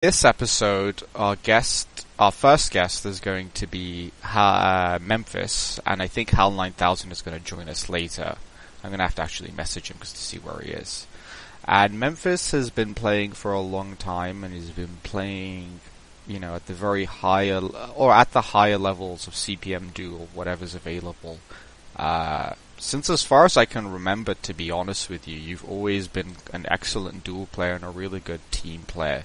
This episode, our first guest is going to be Memphis, and I think Hal 9000 is going to join us later. I'm going to have to actually message him just to see where he is. And Memphis has been playing for a long time, and he's been playing, at the very higher, or at the higher levels of CPM Duel, whatever's available. Since as far as I can remember, to be honest with you, you've always been an excellent duel player and a really good team player.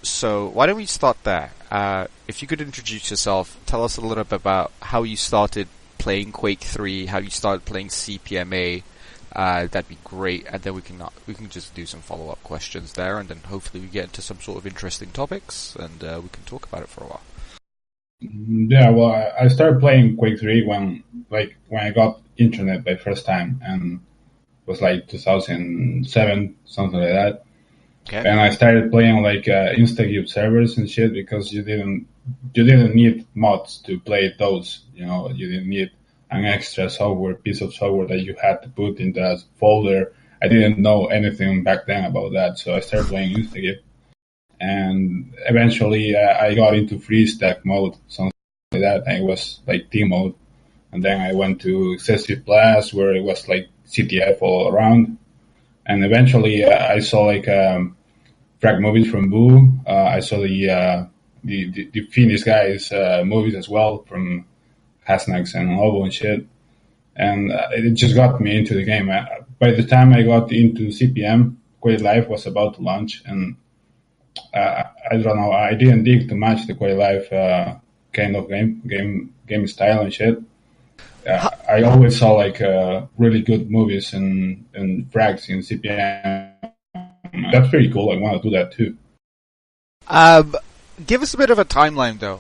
So why don't we start there? If you could introduce yourself, tell us a little bit about how you started playing Quake 3, how you started playing CPMA. That'd be great, and then we can just do some follow-up questions there, and then hopefully we get into some sort of interesting topics, and we can talk about it for a while. Yeah, well, I started playing Quake 3 when I got internet the first time, and it was like 2007, something like that. Okay. And I started playing Instacube servers and shit because you didn't need mods to play those. You didn't need an extra piece of software that you had to put in the folder. I didn't know anything back then about that, so I started playing Instacube. And eventually I got into free stack mode, something like that. And it was like team mode. And then I went to Excessive Blast where it was like CTF all around. And eventually I saw frag movies from Boo. I saw the Finnish guys movies as well from Hasnax and Lobo and shit. And it just got me into the game. By the time I got into CPM, Quake Live was about to launch, and I don't know, I didn't dig too much the Quake Live kind of game style and shit. I always saw really good movies and frags in CPM. That's pretty cool. I want to do that too. Give us a bit of a timeline though.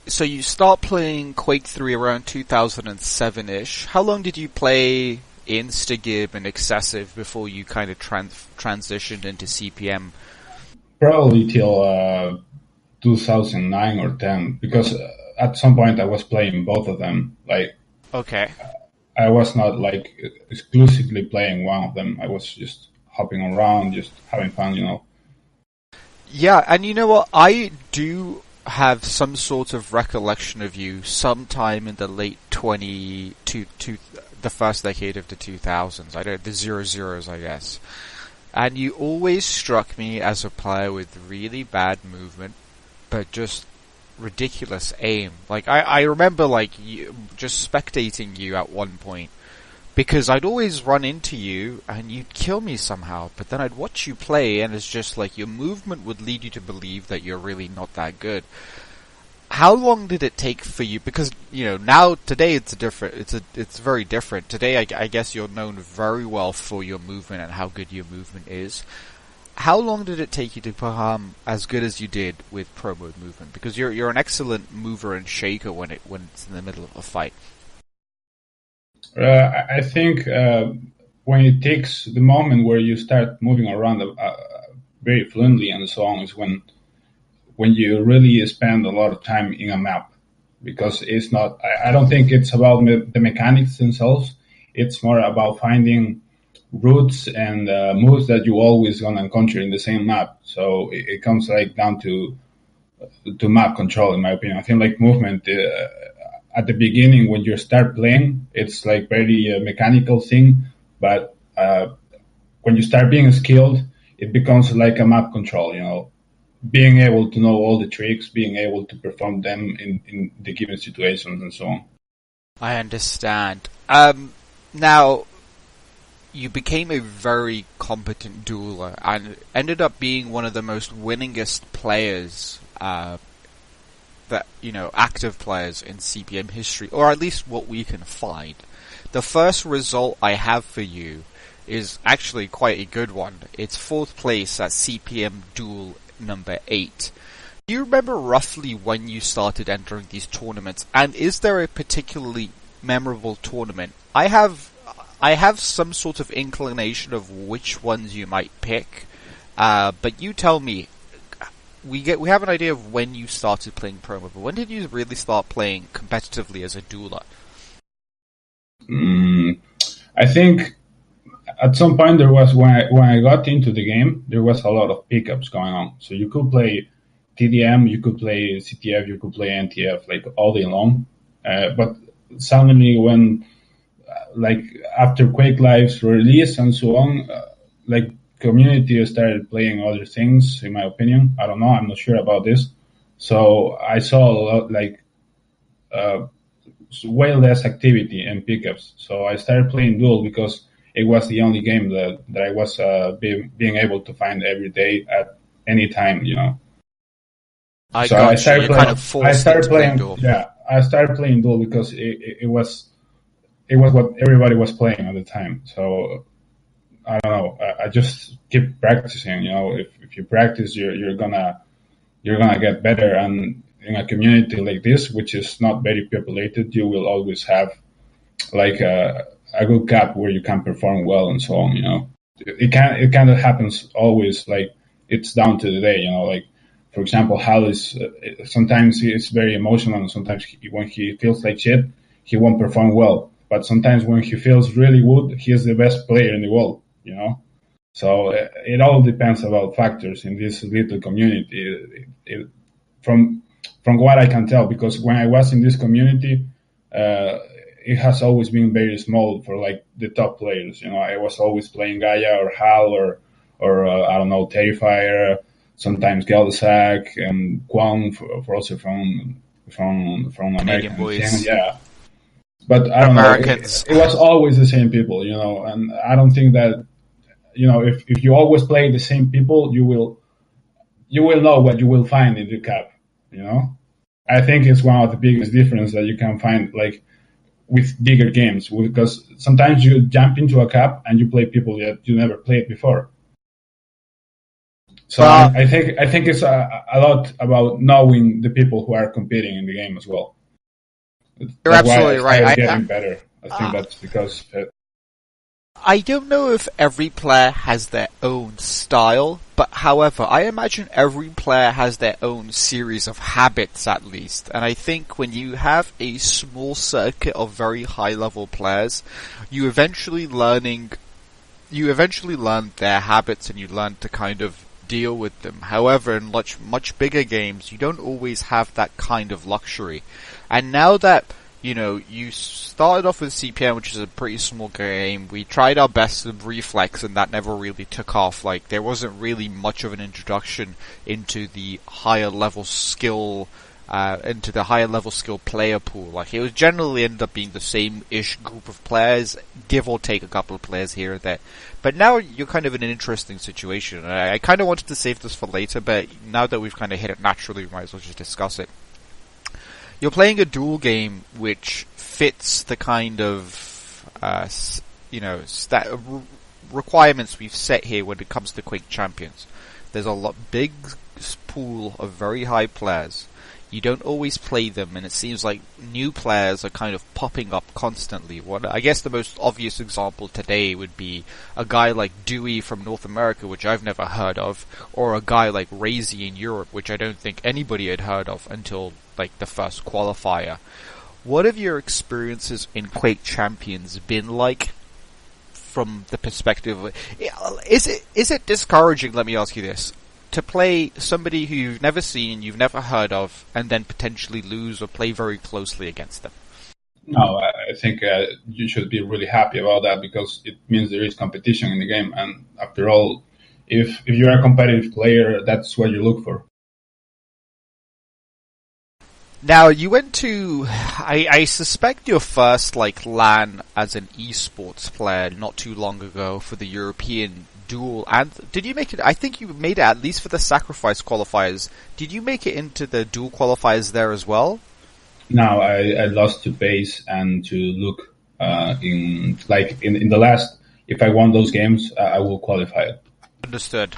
So you start playing Quake 3 around 2007-ish. How long did you play Instagib and Excessive before you kind of transitioned into CPM? Probably till 2009 or 10, because at some point I was playing both of them. Okay. I was not exclusively playing one of them. I was just hopping around, just having fun. Yeah, and you know what? I do have some sort of recollection of you sometime in the late the first decade of the 2000s. The 00s, I guess. And you always struck me as a player with really bad movement, but just ridiculous aim. I remember just spectating you at one point, because I'd always run into you and you'd kill me somehow, but then I'd watch you play and it's just your movement would lead you to believe that you're really not that good. How long did it take for you? Because, now, today it's very different. Today I guess you're known very well for your movement and how good your movement is. How long did it take you to become as good as you did with Pro Mode movement? Because you're an excellent mover and shaker when it's in the middle of a fight. I think when it takes the moment where you start moving around very fluently and so on is when you really spend a lot of time in a map, because it's not. I don't think it's about the mechanics themselves. It's more about finding routes and moves that you always gonna encounter in the same map. So it comes down to map control, in my opinion. I think movement. At the beginning, when you start playing, it's very mechanical thing. But when you start being skilled, it becomes like a map control. Being able to know all the tricks, being able to perform them in the given situations, and so on. I understand. Now, you became a very competent dueler and ended up being one of the most winningest players active players in CPM history, or at least what we can find. The first result I have for you is actually quite a good one. It's 4th place at CPM Duel number 8. Do you remember roughly when you started entering these tournaments, and is there a particularly memorable tournament? I have some sort of inclination of which ones you might pick, but you tell me. We have an idea of when you started playing Pro Mode, but when did you really start playing competitively as a dueler? I think at some point there was when I got into the game, there was a lot of pickups going on. So you could play TDM, you could play CTF, you could play NTF like all day long. But suddenly when like after Quake Live's release and so on, like community started playing other things. In my opinion, I don't know. I'm not sure about this. So I saw a lot like way less activity and pickups. So I started playing Duel because it was the only game that I was being able to find every day at any time. You know. I started playing Duel. Yeah, I started playing Duel because it was what everybody was playing at the time. So I don't know. I just keep practicing. You know, if you practice, you're gonna get better. And in a community like this, which is not very populated, you will always have like a good gap where you can perform well and so on. You know, it kind of happens always. Like it's down to the day. You know, like for example, Hal is sometimes he is very emotional, and sometimes when he feels like shit, he won't perform well. But sometimes when he feels really good, he is the best player in the world. You know, so it all depends about factors in this little community. From what I can tell, because when I was in this community, it has always been very small for like the top players. You know, I was always playing Gaia or Hal or I don't know, Terrifier, sometimes Geldesack and Kwang for also from American boys. Yeah. But I don't know, it was always the same people, you know, and I don't think that, you know, if you always play the same people, you will know what you will find in the cap, you know. I think it's one of the biggest difference that you can find, like, with bigger games, because sometimes you jump into a cap and you play people that you never played before. So I think it's a lot about knowing the people who are competing in the game as well. You're absolutely right. Getting better. I think that's because I don't know if every player has their own style, but however, I imagine every player has their own series of habits at least. And I think when you have a small circuit of very high level players, you eventually learn their habits and you learn to kind of deal with them. However, in much bigger games, you don't always have that kind of luxury. And now that, you know, you started off with CPM, which is a pretty small game, we tried our best with Reflex and that never really took off. Like, there wasn't really much of an introduction into the higher level skill player pool. Like, it was generally ended up being the same-ish group of players, give or take a couple of players here or there. But now you're kind of in an interesting situation. I kind of wanted to save this for later, but now that we've kind of hit it naturally, we might as well just discuss it. You're playing a duel game which fits the kind of, requirements we've set here when it comes to Quake Champions. There's a big pool of very high players. You don't always play them, and it seems like new players are kind of popping up constantly. I guess the most obvious example today would be a guy like Dewey from North America, which I've never heard of, or a guy like Razy in Europe, which I don't think anybody had heard of until like the first qualifier. What have your experiences in Quake Champions been like from the perspective of, is it discouraging, let me ask you this, to play somebody who you've never seen, you've never heard of, and then potentially lose or play very closely against them? No, I think you should be really happy about that, because it means there is competition in the game. And after all, if you're a competitive player, that's what you look for. Now, you went to, I suspect your first LAN as an esports player not too long ago for the European Duel, and did you make it? I think you made it at least for the Sacrifice qualifiers. Did you make it into the Duel qualifiers there as well? No, I lost to Base and to Luke. In the last, if I won those games, I will qualify. Understood.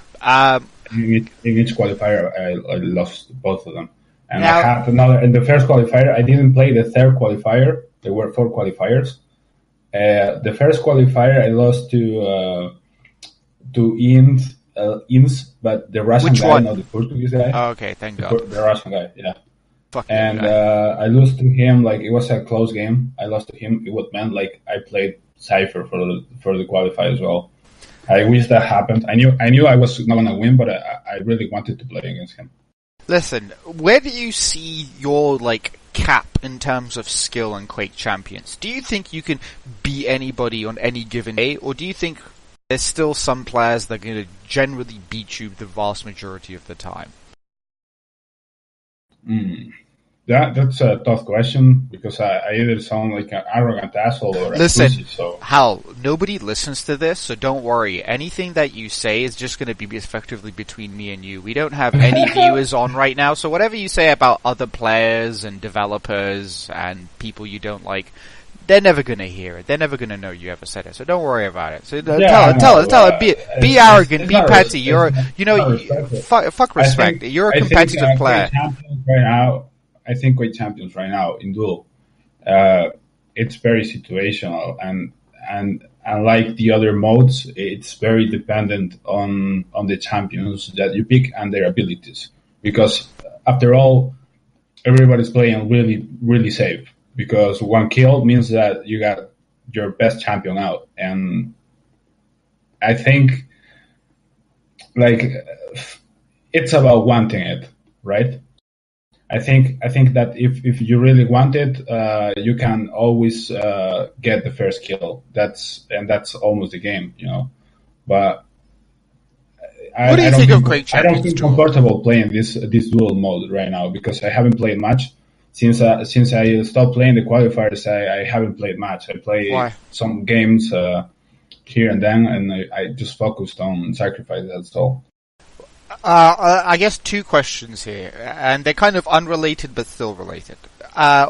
In each qualifier, I lost both of them. And now, I had another, in the first qualifier, I didn't play the third qualifier. There were 4 qualifiers. The first qualifier, I lost to Inns, but the Russian Which guy, one? not the Portuguese guy. Oh, okay, thank God. The Russian guy, yeah. And I lost to him, it was a close game. I lost to him. It would meant I played Cypher for the qualifier as well. I wish that happened. I knew I was not gonna win, but I really wanted to play against him. Listen, where do you see your cap in terms of skill in Quake Champions? Do you think you can beat anybody on any given day, or do you think there's still some players that are going to generally beat you the vast majority of the time? That's a tough question because I either sound like an arrogant asshole or a pussy. So Hal, nobody listens to this, so don't worry. Anything that you say is just going to be effectively between me and you. We don't have any viewers on right now, so whatever you say about other players and developers and people you don't like, they're never going to hear it. They're never going to know you ever said it. So don't worry about it. So tell it. Be arrogant. Be petty. Fuck respect. You're a competitive player. I think Quake Champions right now in Duel, it's very situational and unlike the other modes, it's very dependent on the champions that you pick and their abilities. Because after all, everybody's playing really, really safe. Because one kill means that you got your best champion out. And I think it's about wanting it, right? I think that if you really want it, you can always get the first kill. That's almost the game, But what do you think of Quake Champions? I don't feel comfortable playing this duel mode right now because I haven't played much since I stopped playing the qualifiers. I haven't played much. I play some games here and then, and I just focused on Sacrifice. That's all. I guess two questions here, and they're kind of unrelated but still related.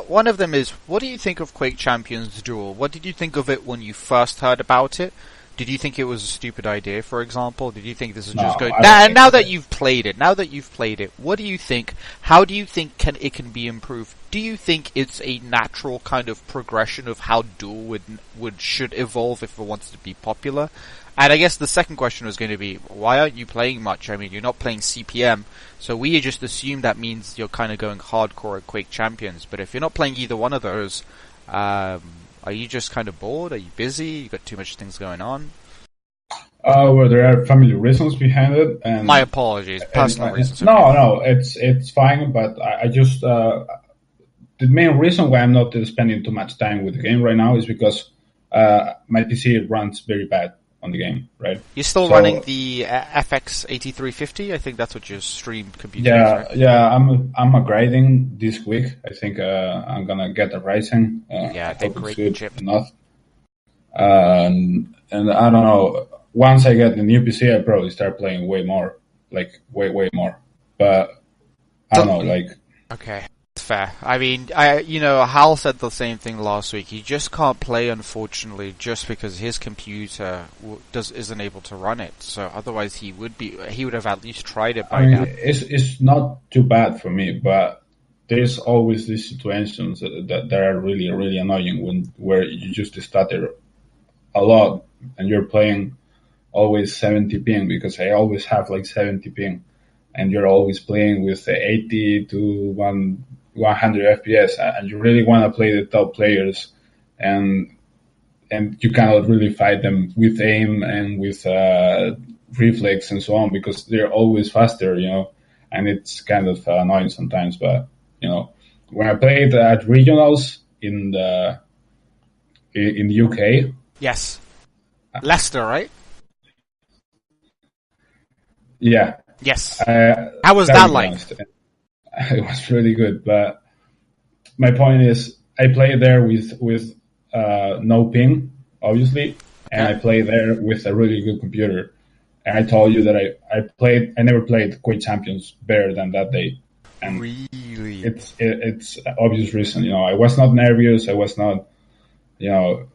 One of them is, what do you think of Quake Champions Duel? What did you think of it when you first heard about it? Did you think it was a stupid idea, for example? Did you think this is just good? Now that you've played it, what do you think? How do you think it can be improved? Do you think it's a natural kind of progression of how Duel should evolve if it wants to be popular? And I guess the second question was going to be, why aren't you playing much? I mean, you're not playing CPM, so we just assume that means you're kind of going hardcore at Quake Champions. But if you're not playing either one of those, are you just kind of bored? Are you busy? You got too much things going on? Well, there are family reasons behind it. And my apologies, personal reasons. No, it's fine. But I just the main reason why I'm not spending too much time with the game right now is because my PC runs very bad on the game, right? You're still running the FX 8350? I think that's what your stream computer is, right? Yeah, I'm upgrading this week. I think I'm gonna get a Ryzen. They're great chip. Enough. And I don't know, once I get the new PC, I'll probably start playing way more. Way more. But I don't know, Okay. Fair. I mean, Hal said the same thing last week. He just can't play, unfortunately, just because his computer isn't able to run it. So otherwise, he would have at least tried it by now. It's not too bad for me, but there's always these situations that are really, really annoying where you just stutter a lot and you're playing always 70 ping, because I always have 70 ping, and you're always playing with 80 to 100 FPS, and you really want to play the top players, and you cannot really fight them with aim and with reflex and so on, because they're always faster, and it's kind of annoying sometimes. But when I played at regionals in the UK, yes, Leicester, right? Yeah. Yes. How was that like? It was really good, but my point is, I play there with no ping, obviously, and I play there with a really good computer. And I told you that I never played Quake Champions better than that day. And really, it's obvious reason. I was not nervous. I was not, You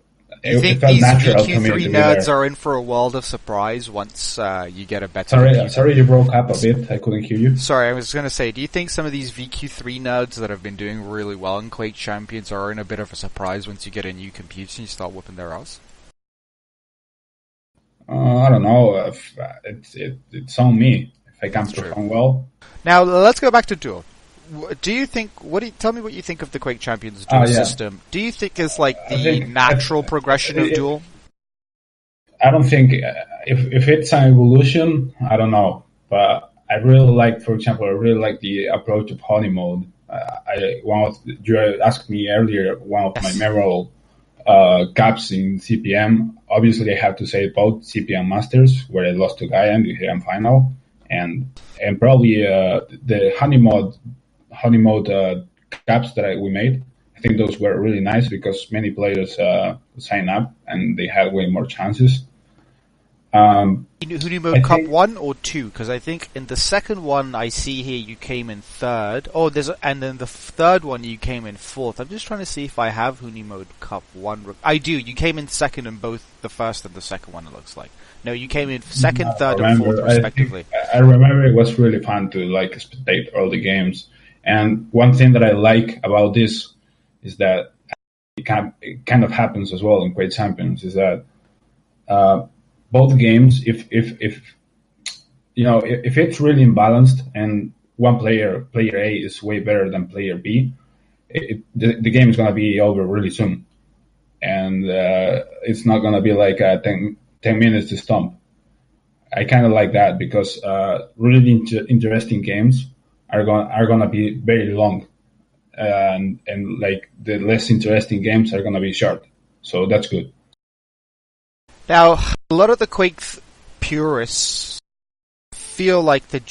think these VQ3 nerds are in for a world of surprise once you get a better... Sorry, you broke up a bit. I couldn't hear you. Sorry, I was going to say, do you think some of these VQ3 nerds that have been doing really well in Quake Champions are in a bit of a surprise once you get a new computer and you start whooping their ass? I don't know. It's on me. If I can perform well. Now, let's go back to Duel. do you think? Tell me what you think of the Quake Champions duel system? Do you think it's like the natural progression of duel? I don't think if it's an evolution, I don't know, but I really like, for example, I really like the approach of honey mode. You asked me earlier, one of my memorable gaps in CPM. Obviously, I have to say both CPM Masters, where I lost to Gaia in the grand final, and probably the honey mode gaps that we made. I think those were really nice because many players sign up and they had way more chances. Honey Mode Cup 1 or 2? Because I think in the second one I see here you came in third. And then the third one you came in fourth. I'm just trying to see if I have Honey Mode Cup 1. I do. You came in second in both the first and the second one, it looks like. No, you came in second, third, and fourth, respectively. I remember it was really fun to spectate all the games. And one thing that I like about this is that it kind of happens as well in Quake Champions, is that both games, if it's really imbalanced and one player A is way better than player B, the game is going to be over really soon, and it's not going to be like 10 minutes to stomp. I kind of like that because really interesting games are going to be very long, and like the less interesting games are going to be short. So that's good. Now, a lot of the Quake purists feel like the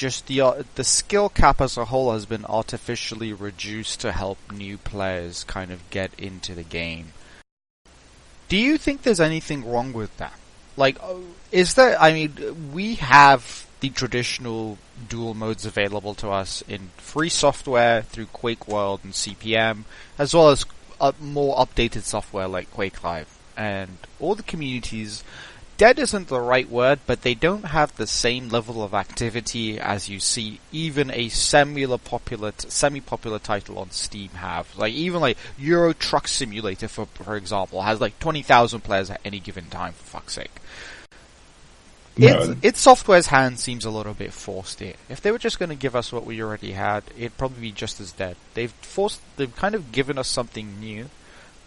skill cap as a whole has been artificially reduced to help new players kind of get into the game. Do you think there's anything wrong with that? Like, we have the traditional dual modes available to us in free software through Quake World and CPM, as well as more updated software like Quake Live. And all the communities, dead isn't the right word, but they don't have the same level of activity as you see even a semi-popular title on Steam have. Like, even like Euro Truck Simulator, for example, has like 20,000 players at any given time, for fuck's sake. Its software's hand seems a little bit forced here. If they were just going to give us what we already had, it'd probably be just as dead. They've kind of given us something new,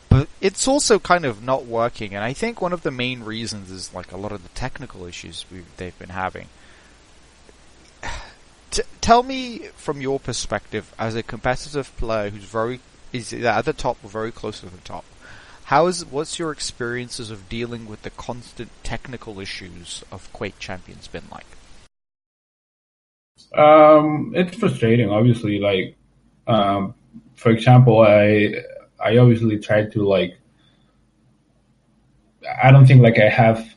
but it's also kind of not working, and I think one of the main reasons is like a lot of the technical issues they've been having. Tell me from your perspective as a competitive player who's is at the top or very close to the top. What's your experiences of dealing with the constant technical issues of Quake Champions been like? It's frustrating, obviously. Like, for example, I obviously try to I don't think I have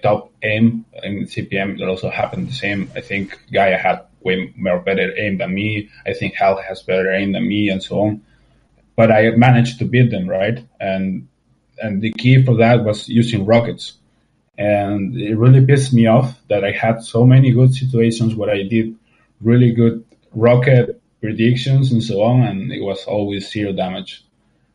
top aim in CPM. That also happened the same. I think Gaia had way more better aim than me. I think Hal has better aim than me, and so on. But I managed to beat them, right? And the key for that was using rockets. And it really pissed me off that I had so many good situations where I did really good rocket predictions and so on, and it was always 0 damage.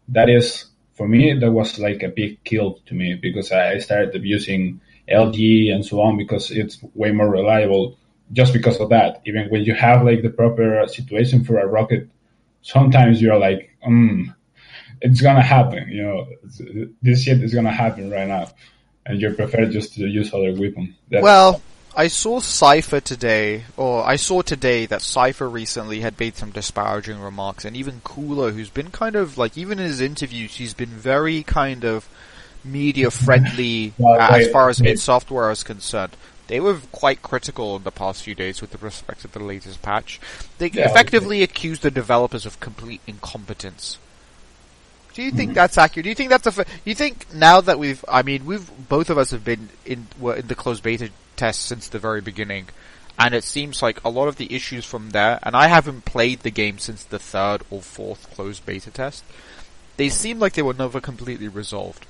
That is, for me, that was like a big kill to me, because I started using LG and so on because it's way more reliable just because of that. Even when you have the proper situation for a rocket, sometimes you're like, it's gonna happen, this shit is gonna happen right now, and you prefer just to use other weapon. I saw today that Cypher recently had made some disparaging remarks, and even Cooler, who's been kind of even in his interviews, he's been very kind of media friendly as far as id Software is concerned. They were quite critical in the past few days with respect to the latest patch. They effectively accused the developers of complete incompetence. Do you think that's accurate? Do you think that's you think now that we've both of us have been in the closed beta test since the very beginning, and it seems like a lot of the issues from there, and I haven't played the game since the third or fourth closed beta test, they seem like they were never completely resolved.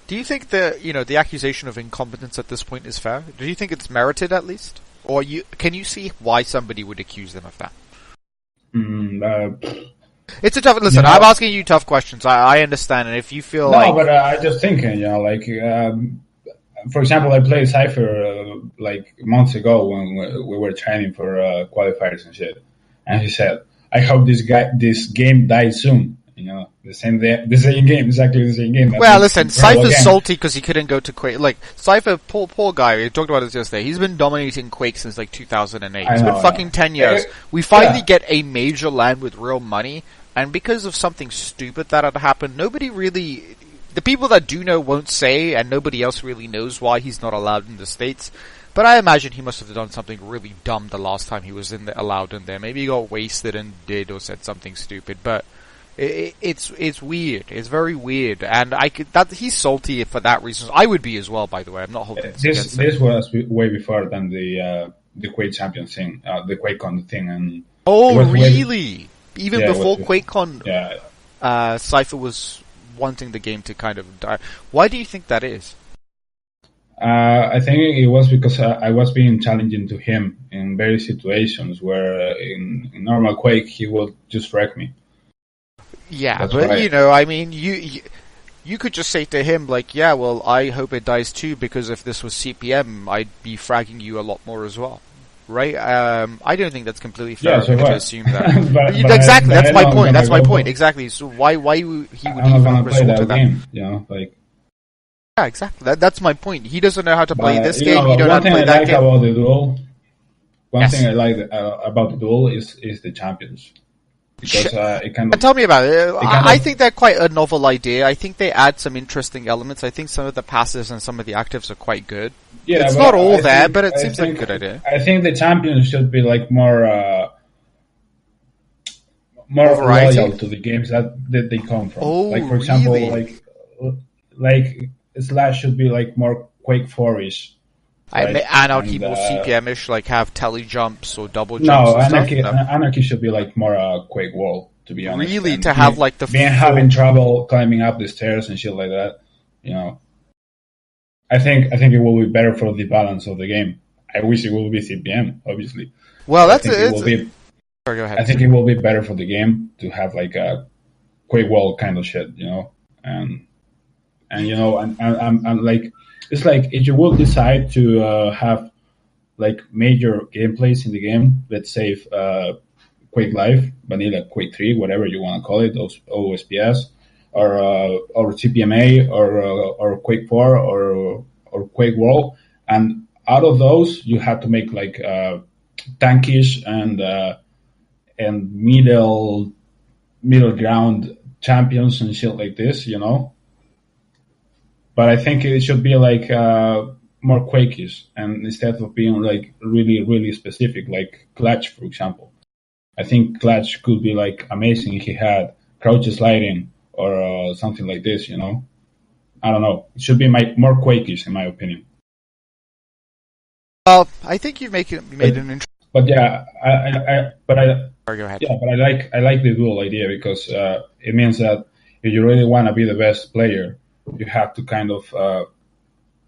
Do you think the accusation of incompetence at this point is fair? Do you think it's merited at least? Or can you see why somebody would accuse them of that? It's a tough... Listen, I'm asking you tough questions. I understand, and if you feel but I'm just thinking, for example, I played Cypher months ago when we were training for qualifiers and shit. and he said, "I hope this game dies soon." You know, the same game, exactly the same game. Well, listen, Cypher's salty because he couldn't go to Quake. Like, Cypher, poor guy, we talked about this yesterday, he's been dominating Quake since like 2008. It's been fucking 10 years. We finally get a major land with real money, and because of something stupid that had happened, nobody really... The people that do know won't say, and nobody else really knows why he's not allowed in the States. But I imagine he must have done something really dumb the last time he was allowed in there. Maybe he got wasted and did or said something stupid, but... It's weird. It's very weird, and he's salty for that reason. I would be as well, by the way. I'm not holding this. This was way before than the Quake Champion thing, the QuakeCon thing, and really? Even before QuakeCon, Cypher was wanting the game to kind of die. Why do you think that is? I think it was because I was being challenging to him in various situations where in normal Quake he would just wreck me. Yeah, that's but right. You know, I mean, you could just say to him, like, yeah, well, I hope it dies too, because if this was CPM, I'd be fragging you a lot more as well. Right? I don't think that's completely fair to assume that. but exactly, that's my point. That's my point. Exactly. So why he would even resort to that? Game, you know, like. Yeah, exactly. That's my point. He doesn't know how to play this game. He don't know how to play that game. About the duel, one thing I like about the duel is the champions. Because it kind of, tell me about it. I think they're quite a novel idea. I think they add some interesting elements. I think some of the passives and some of the actives are quite good. Yeah, it's not all there, but it seems like a good idea. I think the champions should be like more loyal to the games that they come from. Oh, like for example, really? like Slash should be like more Quake 4-ish. Right? Anarchy more CPM-ish, like have tele jumps or double jumps. Anarchy should be like more Quake World, to be honest. Really, to have like the having trouble climbing up the stairs and shit like that. You know, I think it will be better for the balance of the game. I wish it will be CPM, obviously. Well, that's it. Sorry, go ahead. I think it will be better for the game to have like a Quake World kind of shit, you know, and you know, and like. It's like if you will decide to have like major gameplays in the game, let's say Quake Live, Vanilla, Quake 3, whatever you want to call it, those OSPS, or CPMA, or Quake 4, or Quake World, and out of those you have to make like tankish and middle ground champions and shit like this, you know. But I think it should be like more Quakeish, and instead of being like really, really specific, like Clutch, for example. I think Clutch could be like amazing if he had crouch sliding or something like this, you know. I don't know. It should be more Quakeish, in my opinion. Well, I think you made an interesting. But yeah, Go ahead. Yeah, but I like the dual idea because it means that if you really want to be the best player, you have to kind of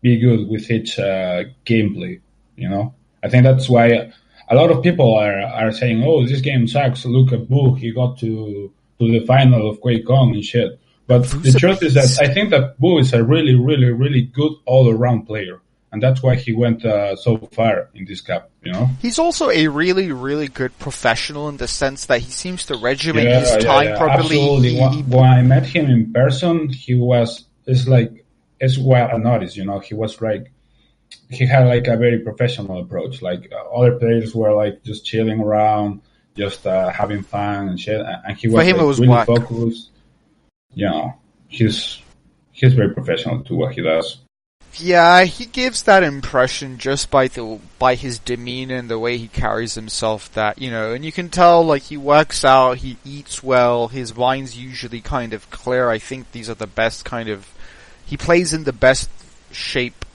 be good with each gameplay, you know? I think that's why a lot of people are saying, oh, this game sucks, look at Boo, he got to the final of QuakeCon and shit. But the truth is that I think that Boo is a really, really, really good all-around player. And that's why he went so far in this cup, you know? He's also a really, really good professional in the sense that he seems to regiment his time properly. Absolutely. When I met him in person, it's what I noticed, you know, he had like a very professional approach. Like other players were like just chilling around, just having fun and shit. And he was, for him, it was really focused. You know, he's very professional to what he does. Yeah, he gives that impression just by his demeanor and the way he carries himself that, you know, and you can tell, like, he works out, he eats well, his mind's usually kind of clear. I think these are the best he plays in the best shape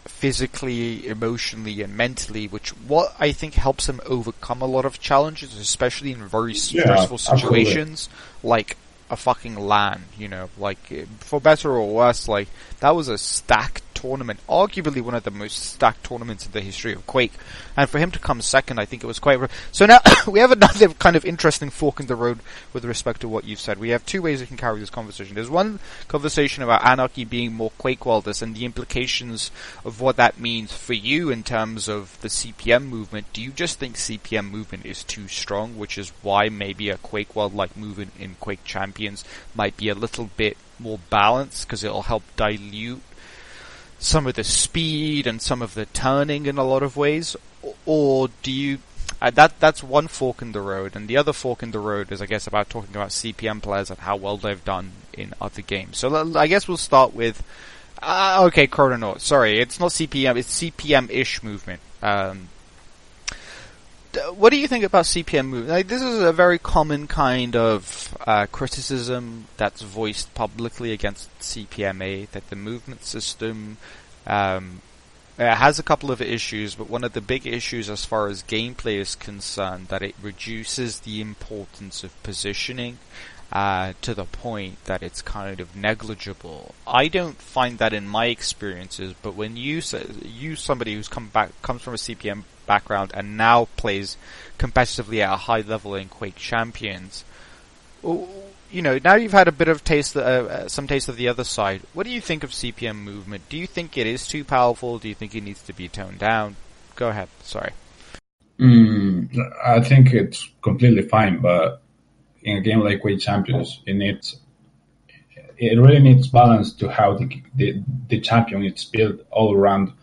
physically, emotionally, and mentally, what I think helps him overcome a lot of challenges, especially in very stressful situations, like a fucking LAN, you know, like, for better or worse, like, that was a stacked tournament, arguably one of the most stacked tournaments in the history of Quake. And for him to come second, I think it was quite... So now we have another kind of interesting fork in the road with respect to what you've said. We have two ways we can carry this conversation. There's one conversation about Anarchy being more Quake Welders and the implications of what that means for you in terms of the CPM movement. Do you just think CPM movement is too strong, which is why maybe a Quake Weld-like movement in Quake Champions might be a little bit more balanced because it'll help dilute some of the speed and some of the turning in a lot of ways? Or do you... that's one fork in the road, and the other fork in the road is, I guess, about talking about CPM players and how well they've done in other games. So I guess we'll start with... okay, Chrononaut. Sorry, it's not CPM, it's CPM-ish movement. What do you think about CPM movement? Like, this is a very common kind of criticism that's voiced publicly against CPMA, that the movement system has a couple of issues, but one of the big issues as far as gameplay is concerned, that it reduces the importance of positioning to the point that it's kind of negligible. I don't find that in my experiences, but when you somebody who's comes from a CPM background and now plays competitively at a high level in Quake Champions, you know, now you've had a bit of some taste of the other side. What do you think of CPM movement? Do you think it is too powerful? Do you think it needs to be toned down? Go ahead. Sorry. I think it's completely fine, but in a game like Quake Champions, it really needs balance to how the champion is built all around: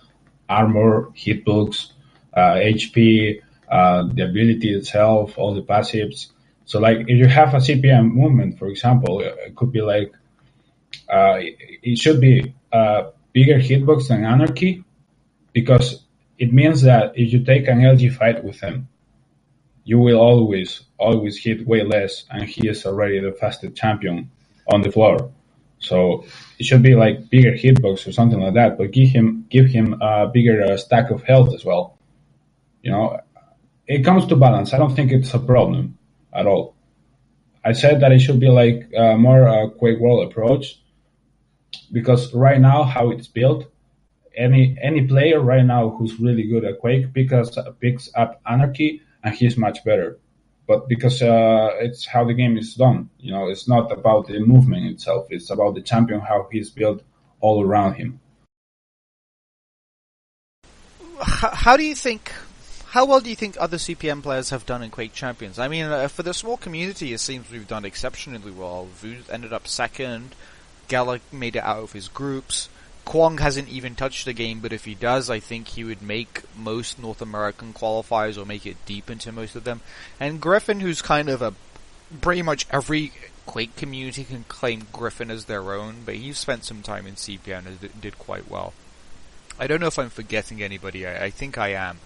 armor, hitbox, HP, the ability itself, all the passives. So, like, if you have a CPM movement, for example, it could be like it should be bigger hitbox than Anarchy, because it means that if you take an LG fight with him, you will always hit way less, and he is already the fastest champion on the floor. So it should be like bigger hitbox or something like that, but give him a bigger stack of health as well. You know, it comes to balance. I don't think it's a problem at all. I said that it should be like more Quake World approach, because right now how it's built, any player right now who's really good at Quake picks up Anarchy, and he's much better. But because it's how the game is done, you know, it's not about the movement itself. It's about the champion, how he's built all around him. How well do you think other CPM players have done in Quake Champions? I mean, for the small community, it seems we've done exceptionally well. Vu ended up second. Gala made it out of his groups. Kwong hasn't even touched the game, but if he does, I think he would make most North American qualifiers or make it deep into most of them. And Griffin, who's kind of pretty much every Quake community can claim Griffin as their own, but he spent some time in CPM and did quite well. I don't know if I'm forgetting anybody. I think I am.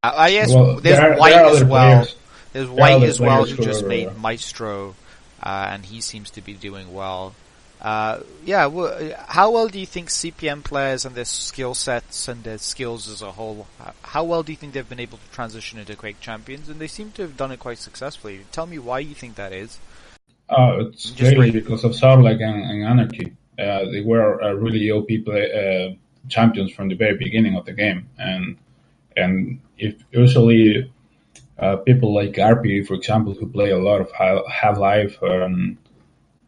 I guess there's White as well. There's White as well, who just made Maestro, and he seems to be doing well. How well do you think CPM players and their skill sets and their skills as a whole, how well do you think they've been able to transition into Quake Champions? And they seem to have done it quite successfully. Tell me why you think that is. It's really because of Sarlacc and Anarchy. They were really OP champions from the very beginning of the game, and if usually people like RP, for example, who play a lot of Half-Life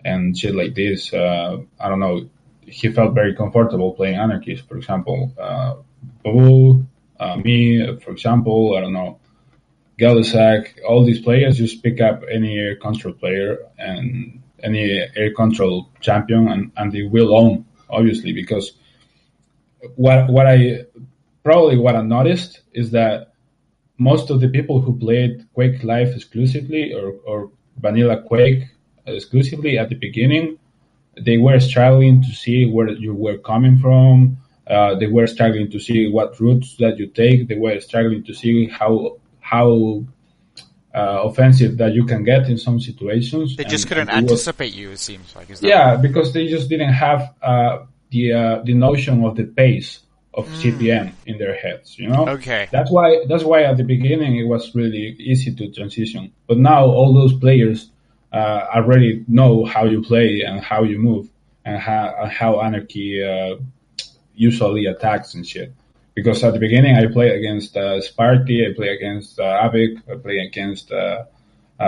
and shit like this, I don't know, he felt very comfortable playing Anarchist, for example. Babu, me, for example, I don't know, Galisac, all these players just pick up any air control player and any air control champion, and they will own, obviously, because what I noticed is that most of the people who played Quake Live exclusively or Vanilla Quake exclusively at the beginning, they were struggling to see where you were coming from. They were struggling to see what routes that you take. They were struggling to see how offensive that you can get in some situations. They just couldn't anticipate you, it seems like. Is that because they just didn't have the notion of the pace of CPM in their heads, you know? Okay. That's why at the beginning it was really easy to transition. But now all those players already know how you play and how you move and how Anarchy usually attacks and shit. Because at the beginning I play against Sparty, I play against Avic, I play against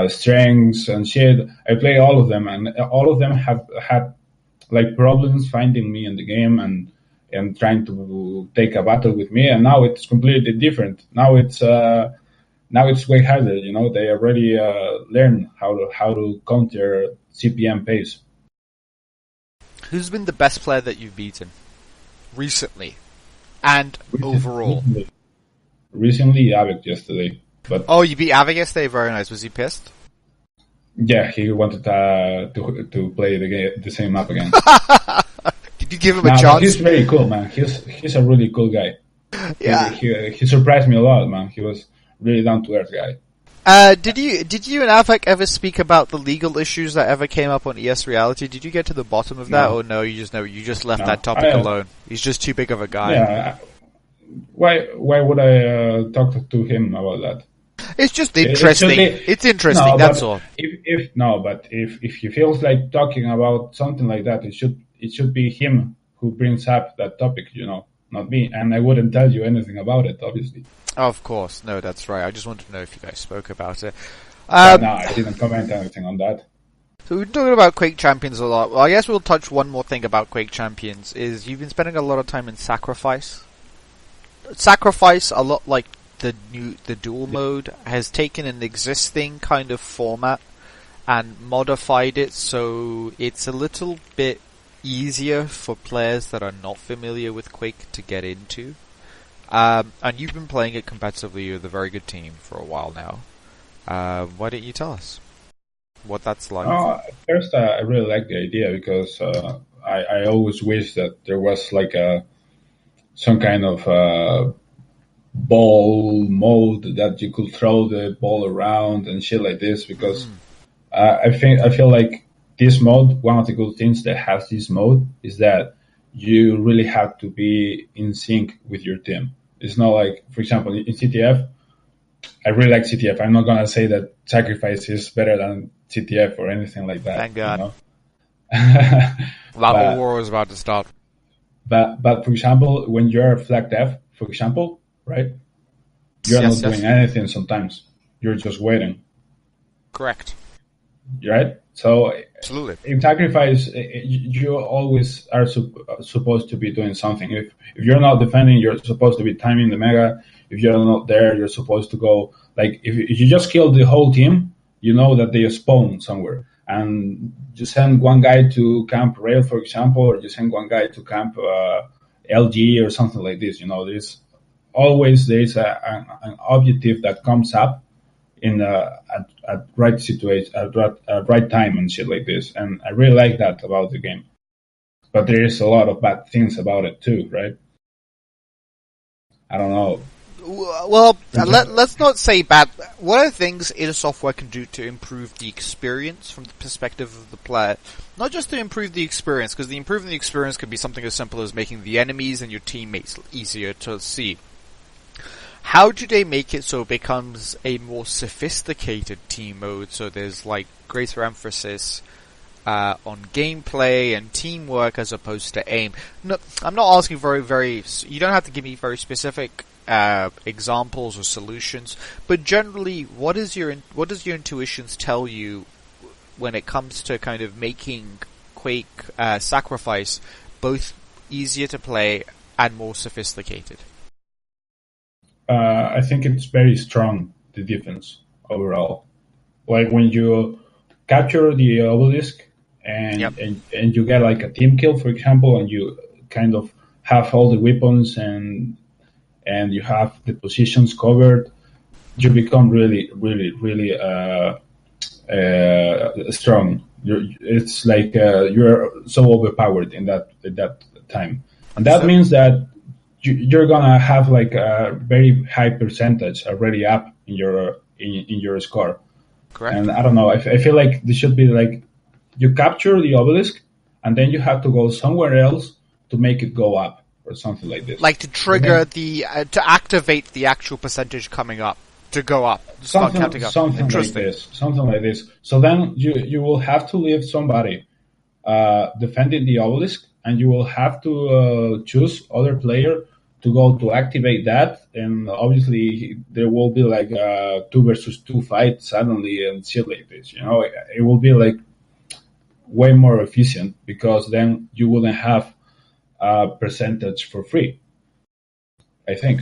Strengths and shit. I play all of them, and all of them have had like problems finding me in the game and trying to take a battle with me. And now it's completely different. Now it's way harder. You know, they already learn how to counter CPM pace. Who's been the best player that you've beaten recently and overall? Recently, Avic yesterday. But oh, you beat Avic yesterday. Very nice. Was he pissed? Yeah, he wanted to play the same map again. Did you give him a chance? He's very cool, man. He's a really cool guy. Yeah, he surprised me a lot, man. He was really down to earth guy. Did you and Avic ever speak about the legal issues that ever came up on ES Reality? Did you get to the bottom of that, or no? You just left that topic alone. He's just too big of a guy. Yeah. Why would I talk to him about that? It's just interesting. It's interesting. No, that's all. If he feels like talking about something like that, it should be him who brings up that topic. You know, not me. And I wouldn't tell you anything about it, obviously. Of course, no, that's right. I just wanted to know if you guys spoke about it. No, I didn't comment anything on that. So we've been talking about Quake Champions a lot. Well, I guess we'll touch one more thing about Quake Champions. Is you've been spending a lot of time in Sacrifice. Sacrifice, a lot like the dual mode, has taken an existing kind of format and modified it so it's a little bit easier for players that are not familiar with Quake to get into. And you've been playing it competitively with a very good team for a while now. Why don't you tell us what that's like? First, I really like the idea because I always wish that there was like some kind of ball mode that you could throw the ball around and shit like this, because I feel like this mode, one of the good things that has this mode is that you really have to be in sync with your team. It's not like, for example, in CTF, I really like CTF. I'm not gonna say that Sacrifice is better than CTF or anything like that. Thank God. You know? That whole war was about to start. But for example, when you're flagged F, for example, right? You're not doing anything sometimes. You're just waiting. Correct. Right? So absolutely. In Sacrifice, you always are supposed to be doing something. If you're not defending, you're supposed to be timing the mega. If you're not there, you're supposed to go, like, if you just kill the whole team, you know that they spawn somewhere. And you send one guy to camp Rail, for example, or you send one guy to camp LG or something like this. You know, there's always an objective that comes up in at right situation, at right time and shit like this. And I really like that about the game. But there is a lot of bad things about it too, right? I don't know. Well, let's not say bad. What are things id Software can do to improve the experience from the perspective of the player? Not just to improve the experience, because improving the experience could be something as simple as making the enemies and your teammates easier to see. How do they make it so it becomes a more sophisticated team mode, so there's like greater emphasis on gameplay and teamwork as opposed to aim? No, I'm not asking you don't have to give me very specific examples or solutions, but generally, what does your intuitions tell you when it comes to kind of making Quake Sacrifice both easier to play and more sophisticated? I think it's very strong, the defense overall. Like when you capture the obelisk and you get like a team kill, for example, and you kind of have all the weapons and you have the positions covered, you become really, really, really strong. It's like you're so overpowered in that time, and that means that you're gonna have like a very high percentage already up in your score. Correct. And I don't know. I feel like this should be like you capture the obelisk, and then you have to go somewhere else to make it go up, or something like this. Like to trigger to activate the actual percentage coming up, to go up. Something like this. So then you will have to leave somebody defending the obelisk, and you will have to choose other player to go to activate that, and obviously there will be like a 2 versus 2 fight suddenly and shit like this. It will be like way more efficient because then you wouldn't have a percentage for free, I think.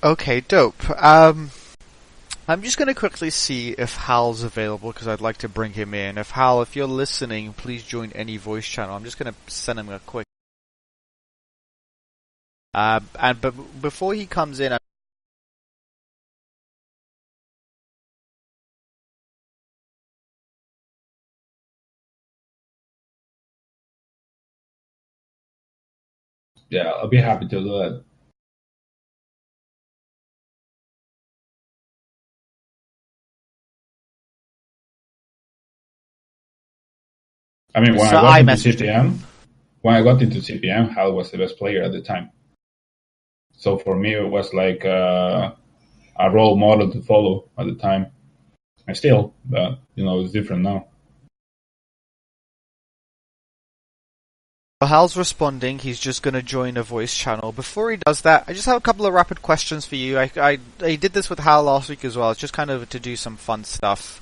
Okay, dope. I'm just going to quickly see if Hal's available because I'd like to bring him in. If you're listening, please join any voice channel. I'm just going to send him a quick. But before he comes in, Yeah, I'll be happy to do that. I mean, when I got into CPM, Hal was the best player at the time. So for me, it was like a role model to follow at the time. I still, but it's different now. Hal's responding. He's just going to join a voice channel. Before he does that, I just have a couple of rapid questions for you. I did this with Hal last week as well. It's just kind of to do some fun stuff.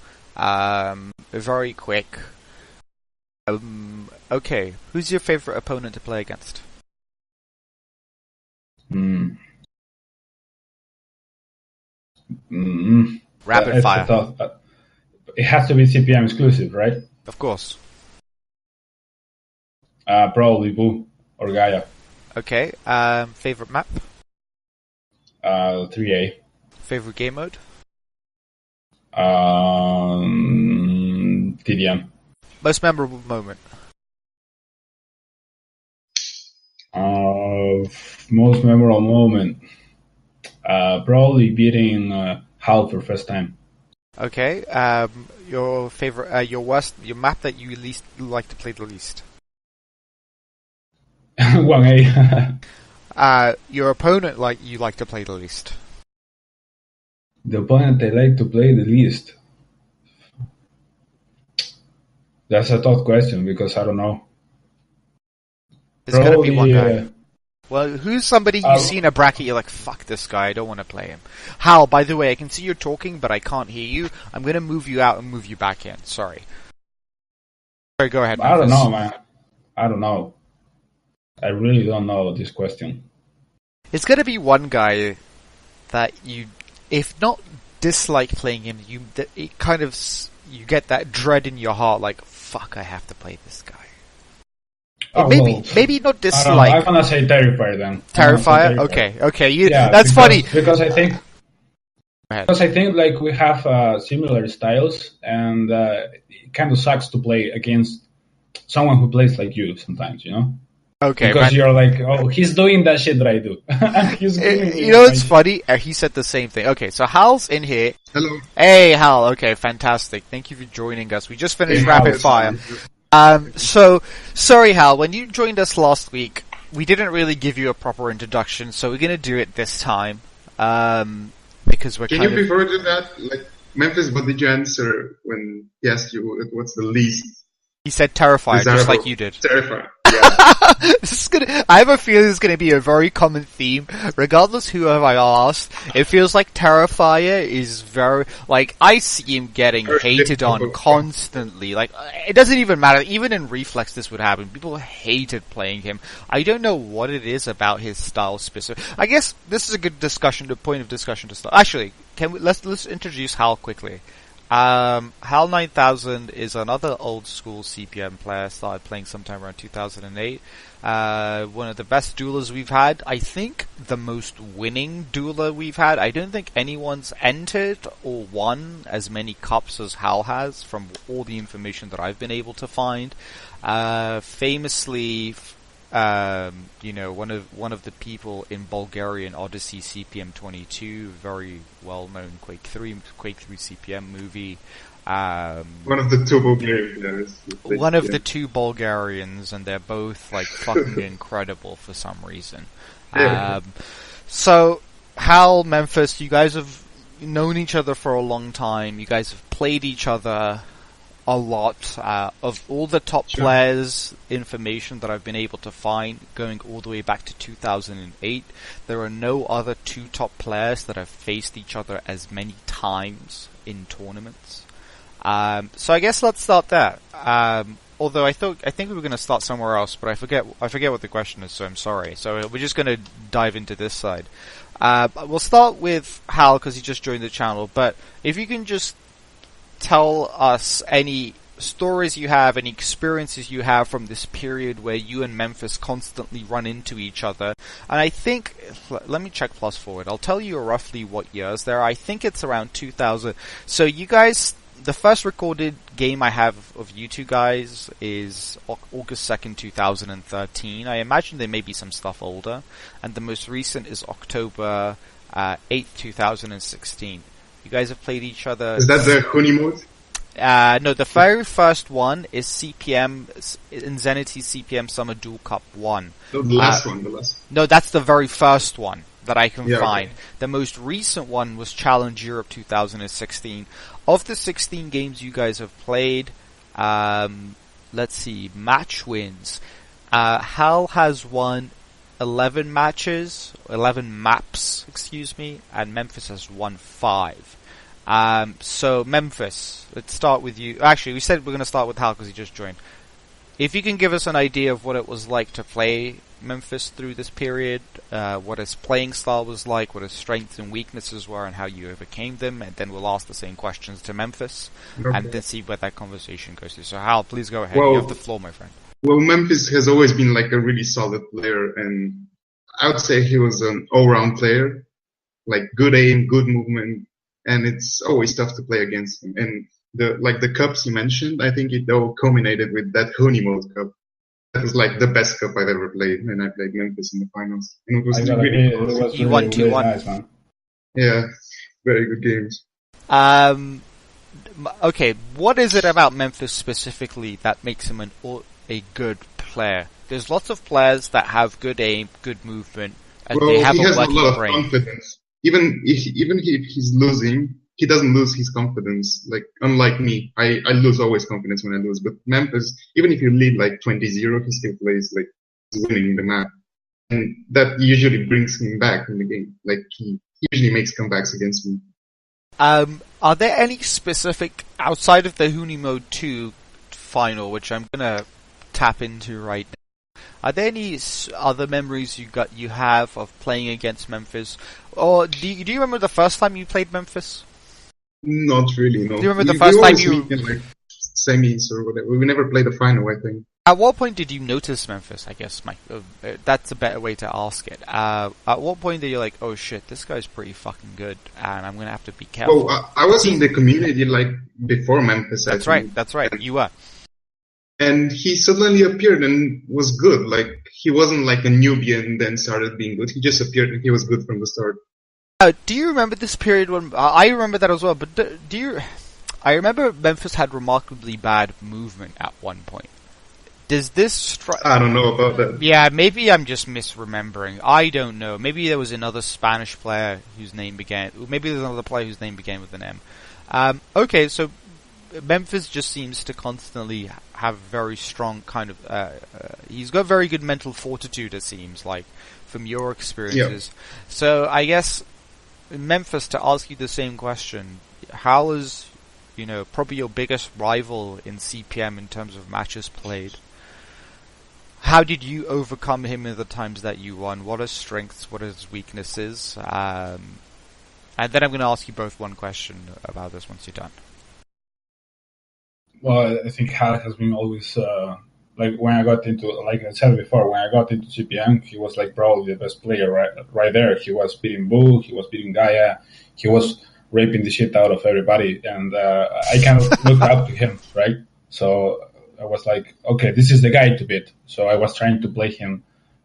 Very quick. Okay, who's your favorite opponent to play against? Rapid fire. It has to be CPM exclusive, right? Of course. Probably Boo or Gaia. Okay. Favorite map? 3A. Favorite game mode? TDM. Most memorable moment? Most memorable moment? Probably beating Hal for first time. Okay. Your favorite, your map that you least like to play the least? 1A. Your opponent you like to play the least? The opponent I like to play the least? That's a tough question because I don't know. There's going to be one guy. Well, who's somebody you see in a bracket you're like, fuck this guy, I don't want to play him? Hal, by the way, I can see you're talking, but I can't hear you. I'm going to move you out and move you back in. Sorry, go ahead. I don't know, man. I don't know. I really don't know this question. It's going to be one guy that you, if not dislike playing him, you get that dread in your heart, like, fuck, I have to play this guy. Maybe not dislike. I'm gonna say Terrifier then. Terrifier? Okay. That's funny because I think like we have similar styles, and it kind of sucks to play against someone who plays like you sometimes, Okay, because you're like, oh, he's doing that shit that I do. It's funny. He said the same thing. Okay, so Hal's in here. Hello. Hey, Hal. Okay, fantastic. Thank you for joining us. We just finished rapid fire. So, sorry Hal, when you joined us last week, we didn't really give you a proper introduction, so we're gonna do it this time, because we're Can you before we do that, like, Memphis, what did you answer when he asked you what's the least? He said Terrifier, just like you did. Terrifier. Yeah. I have a feeling this is going to be a very common theme. Regardless who have I asked, it feels like Terrifier is very, like, I see him getting hated on constantly. Like, it doesn't even matter. Even in Reflex this would happen. People hated playing him. I don't know what it is about his style specific. I guess this is a good point of discussion to start. Actually, let's introduce Hal quickly. Hal 9000 is another old school CPM player, started playing sometime around 2008. One of the best duelers we've had. I think the most winning dueler we've had. I don't think anyone's entered or won as many cups as Hal has, from all the information that I've been able to find. Famously, one of the people in Bulgarian Odyssey CPM 22, very well known Quake 3 CPM movie. One of the two Bulgarians. One of the two Bulgarians, and they're both like fucking incredible for some reason. So, Hal, Memphis, you guys have known each other for a long time. You guys have played each other. a lot of all the top players information that I've been able to find going all the way back to 2008. There are no other two top players that have faced each other as many times in tournaments. So I guess let's start there. Although I think we were going to start somewhere else, but I forget what the question is, so I'm sorry. So we're just going to dive into this side. We'll start with Hal because he just joined the channel, but if you can just tell us any stories you have, any experiences you have from this period where you and Memphis constantly run into each other. And I think, let me check Plus Forward. I'll tell you roughly what years there. I think it's around 2000. So you guys, the first recorded game I have of you two guys is August 2nd, 2013. I imagine there may be some stuff older. And the most recent is October 8th, 2016. You guys have played each other. Is that the Huni mode? No, the very first one is CPM, Inzenity CPM Summer Duel Cup 1. No, the last one. No, that's the very first one that I can find. Okay. The most recent one was Challenge Europe 2016. Of the 16 games you guys have played, let's see, match wins. Hal has won 11 maps, and Memphis has won 5. So Memphis, let's start with you. Actually, we said we're going to start with Hal because he just joined. If you can give us an idea of what it was like to play Memphis through this period, what his playing style was like, what his strengths and weaknesses were, and how you overcame them, and then we'll ask the same questions to Memphis, and then see where that conversation goes to. So Hal, please go ahead. Well, you have the floor, my friend. Well, Memphis has always been like a really solid player, and I would say he was an all-round player, like good aim, good movement, and it's always tough to play against him. And the cups you mentioned, I think it all culminated with that Huni Mode Cup. That was like the best cup I've ever played, and I played Memphis in the finals. And it was really close. You won 2-1. Nice, man. Yeah, very good games. Okay, what is it about Memphis specifically that makes him a good player? There's lots of players that have good aim, good movement, and they have he has a working lot of brain. confidence. Even if he's losing, he doesn't lose his confidence. Like, unlike me, I lose always confidence when I lose. But Memphis, even if you lead like 20-0, he still plays like he's winning the match. And that usually brings him back in the game. Like, he usually makes comebacks against me. Are there any specific, outside of the Huni Mode 2 final, which I'm gonna tap into right now, are there any other memories you have of playing against Memphis? Or do you remember the first time you played Memphis? Not really, no. Do you remember the first time you... meet in like semis or whatever. We never played a final, I think. At what point did you notice Memphis, I guess, Mike? That's a better way to ask it. At what point did you like, oh shit, this guy's pretty fucking good, and I'm gonna have to be careful? Well, I was in the community like before Memphis. That's right, you were. And he suddenly appeared and was good. Like, he wasn't like a newbie and then started being good. He just appeared and he was good from the start. Do you remember this period when... I remember that as well, but do you... I remember Memphis had remarkably bad movement at one point. Does this... I don't know about that. Yeah, maybe I'm just misremembering. I don't know. Maybe there was another Spanish player whose name began... Maybe there's another player whose name began with an M. Okay, so... Memphis just seems to constantly have very strong kind of... he's got very good mental fortitude, it seems like, from your experiences. Yeah. So I guess, Memphis, to ask you the same question, how is, probably your biggest rival in CPM in terms of matches played? How did you overcome him in the times that you won? What are his strengths? What are his weaknesses? And then I'm going to ask you both one question about this once you're done. Well, I think Hal has been always, like when I got into, like I said before, when I got into CPM, he was like probably the best player right there. He was beating Bull, he was beating Gaia, he was raping the shit out of everybody, and I kind of looked up to him, right? So I was like, okay, this is the guy to beat. So I was trying to play him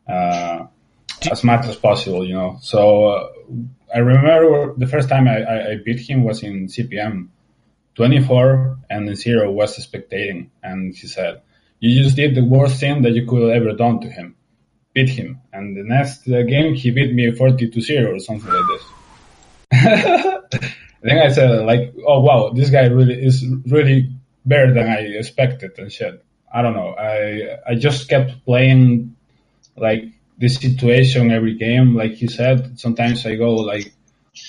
as much as possible, So I remember the first time I beat him was in CPM 24, and in 0 was spectating, and he said, you just did the worst thing that you could have ever done to him. Beat him. And the next game, he beat me 40-0 or something like this. Then I said, like, oh wow, this guy really is really better than I expected and shit. I don't know. I just kept playing like this situation every game. Like he said, sometimes I go like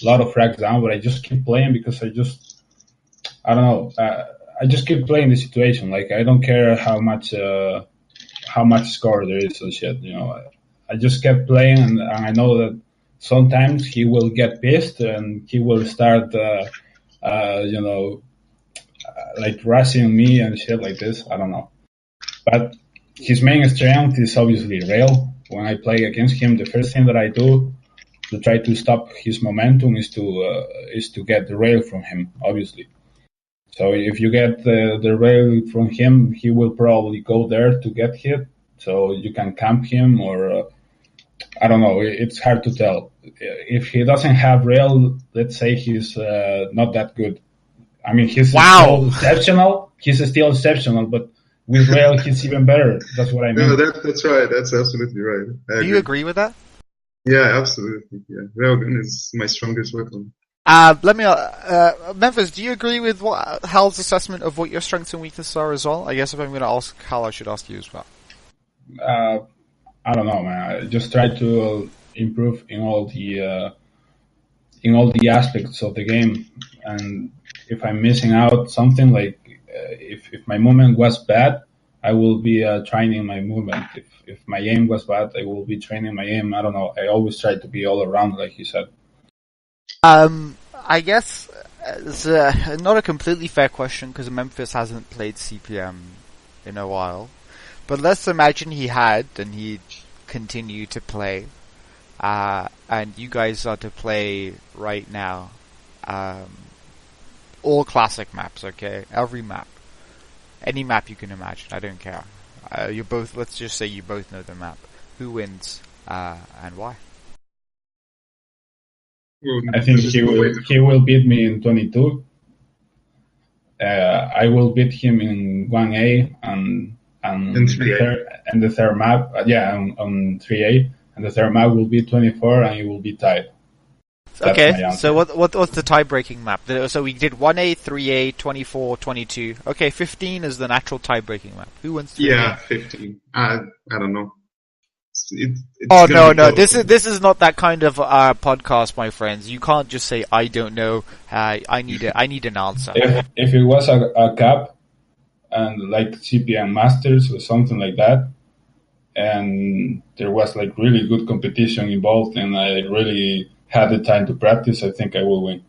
a lot of frags down, but I just keep playing because I don't know. I just keep playing the situation. Like I don't care how much score there is and shit. You know, I just kept playing, and I know that sometimes he will get pissed and he will start, you know, like rushing me and shit like this. I don't know, but his main strength is obviously rail. When I play against him, the first thing that I do to try to stop his momentum is to get the rail from him, obviously. So if you get the rail from him, he will probably go there to get hit. So you can camp him, or I don't know. It's hard to tell. If he doesn't have rail, let's say he's not that good. I mean, he's still exceptional. He's still exceptional, but with rail, he's even better. That's what I mean. No, that's right. That's absolutely right. Do you agree with that? Yeah, absolutely. Yeah, railgun is my strongest weapon. Let me, Memphis, do you agree with Hal's assessment of what your strengths and weaknesses are as well? I guess if I'm going to ask Hal, I should ask you as well. I don't know, man. I just try to improve in all the aspects of the game, and if I'm missing out something, like if my movement was bad, I will be training my movement. If my aim was bad, I will be training my aim. I don't know. I always try to be all around, like you said. I guess it's not a completely fair question because Memphis hasn't played CPM in a while. But let's imagine he had, and he'd continue to play. And you guys are to play right now. All classic maps, okay? Every map. Any map you can imagine, I don't care. Let's just say you both know the map. Who wins, and why? I think he will beat me in 22. I will beat him in 1A and the third map. On 3A, and the third map will be 24, and it will be tied. That's okay, so what's the tie-breaking map? So we did 1A, 3A, 24, 22. Okay, 15 is the natural tie-breaking map. Who wins? Yeah, 15. I don't know. No. This is not that kind of podcast, my friends. You can't just say I don't know. I need an answer. If it was a cup and like CPM Masters or something like that, and there was like really good competition involved, and I really had the time to practice, I think I will win.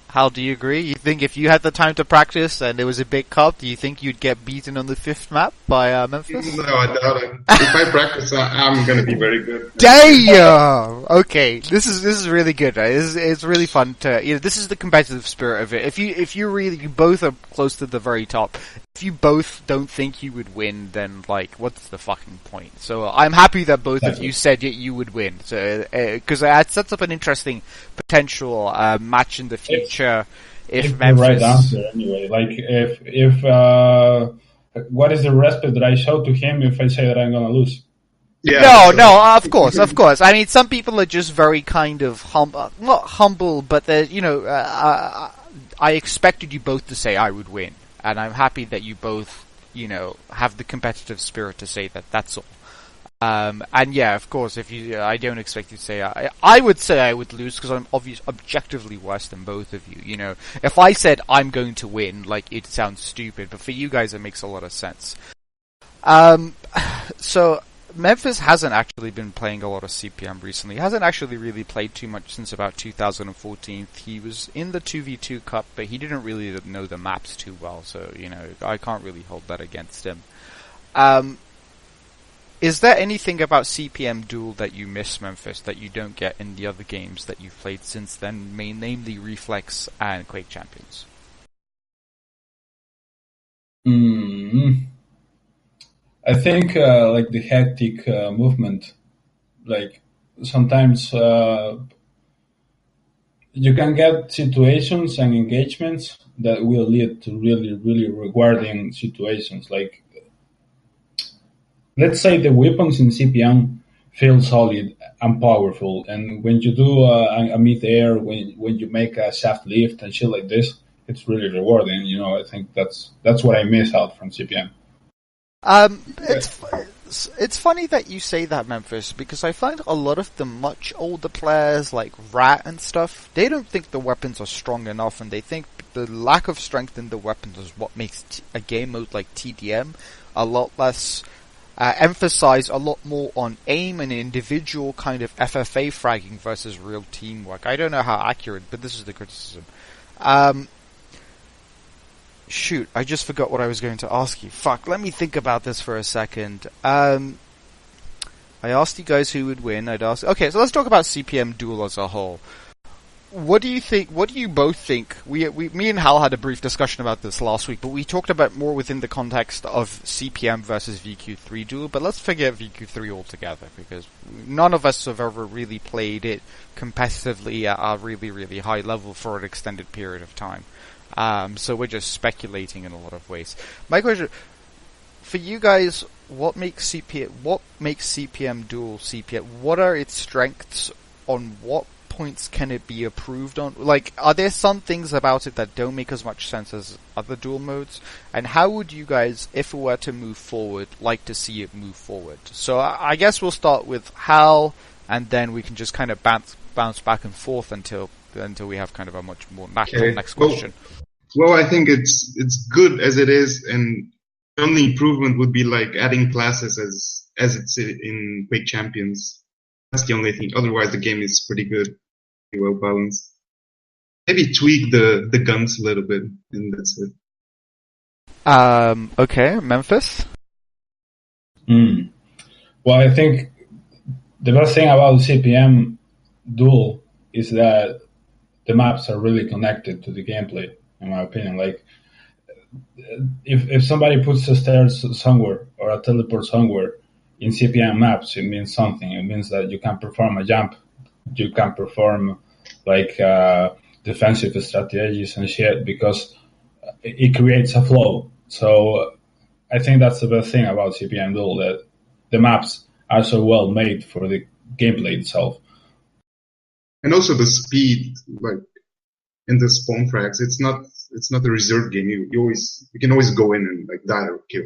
Hal, do you agree? You think if you had the time to practice and there was a big cup, do you think you'd get beaten on the 5th map by Memphis? No, I doubt it. If I practice, I'm going to be very good. Damn! Okay, this is really good. Right? It's really fun to. This is the competitive spirit of it. If you both are close to the very top. If you both don't think you would win, then like, what's the fucking point? So I'm happy that both of you said you would win. So because it sets up an interesting potential match in the future. If Memphis... the right answer anyway. Like if what is the respect that I show to him if I say that I'm gonna lose? Yeah, no, of course. I mean, some people are just very kind of not humble, but they're I expected you both to say I would win. And I'm happy that you both, have the competitive spirit to say that. That's all. And yeah, of course, I don't expect you to say I would say I would lose because I'm objectively worse than both of you. If I said I'm going to win, like it sounds stupid, but for you guys it makes a lot of sense. So Memphis hasn't actually been playing a lot of CPM recently. He hasn't actually really played too much since about 2014. He was in the 2v2 Cup, but he didn't really know the maps too well, so, I can't really hold that against him. Is there anything about CPM Duel that you miss, Memphis, that you don't get in the other games that you've played since then, namely Reflex and Quake Champions? I think like the hectic movement, like sometimes you can get situations and engagements that will lead to really, really rewarding situations. Like, let's say the weapons in CPM feel solid and powerful, and when you do a mid-air, when you make a shaft lift and shit like this, it's really rewarding. I think that's what I miss out from CPM. It's funny that you say that, Memphis, because I find a lot of the much older players, like Rat and stuff, they don't think the weapons are strong enough, and they think the lack of strength in the weapons is what makes a game mode like TDM a lot less emphasize a lot more on aim and individual kind of FFA fragging versus real teamwork. I don't know how accurate, but this is the criticism. Shoot, I just forgot what I was going to ask you. Fuck, let me think about this for a second. I asked you guys who would win. Okay, so let's talk about CPM Duel as a whole. What do you think? What do you both think? Me and Hal had a brief discussion about this last week, but we talked about more within the context of CPM versus VQ3 Duel. But let's forget VQ3 altogether, because none of us have ever really played it competitively at a really, really high level for an extended period of time. So we're just speculating in a lot of ways. My question for you guys: what makes CPM Duel CPM? What are its strengths? On what points can it be improved on? Like, are there some things about it that don't make as much sense as other duel modes? And how would you guys, if it were to move forward, like to see it move forward? So I guess we'll start with Hal, and then we can just kind of bounce back and forth until we have kind of a much more natural next question. Well, I think it's good as it is, and the only improvement would be like adding classes as it's in Quake Champions. That's the only thing. Otherwise, the game is pretty good, pretty well balanced. Maybe tweak the guns a little bit, and that's it. Okay, Memphis? Well, I think the best thing about CPM Duel is that the maps are really connected to the gameplay, in my opinion. Like, if somebody puts a stairs somewhere or a teleport somewhere in CPM maps, it means something. It means that you can perform a jump, you can perform like defensive strategies and shit, because it creates a flow. So I think that's the best thing about CPM Duel, that the maps are so well made for the gameplay itself. And also the speed, like in the spawn frags, it's not a reserve game. You can always go in and like die or kill.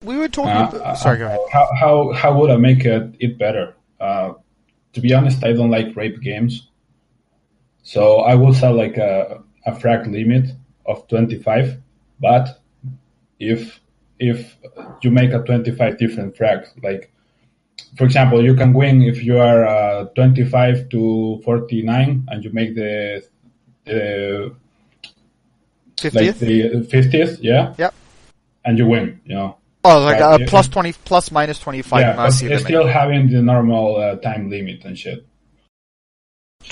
We were talking. Sorry, go ahead. How would I make it better? To be honest, I don't like rape games, so I would set like a frag limit of 25. But if you make a 25 different frags, like for example, you can win if you are 25 to 49, and you make the 50th? Like the 50th, yeah. Yep. And you win, Oh, like a plus minus 25 yeah, mercy but limit. Still having the normal time limit and shit.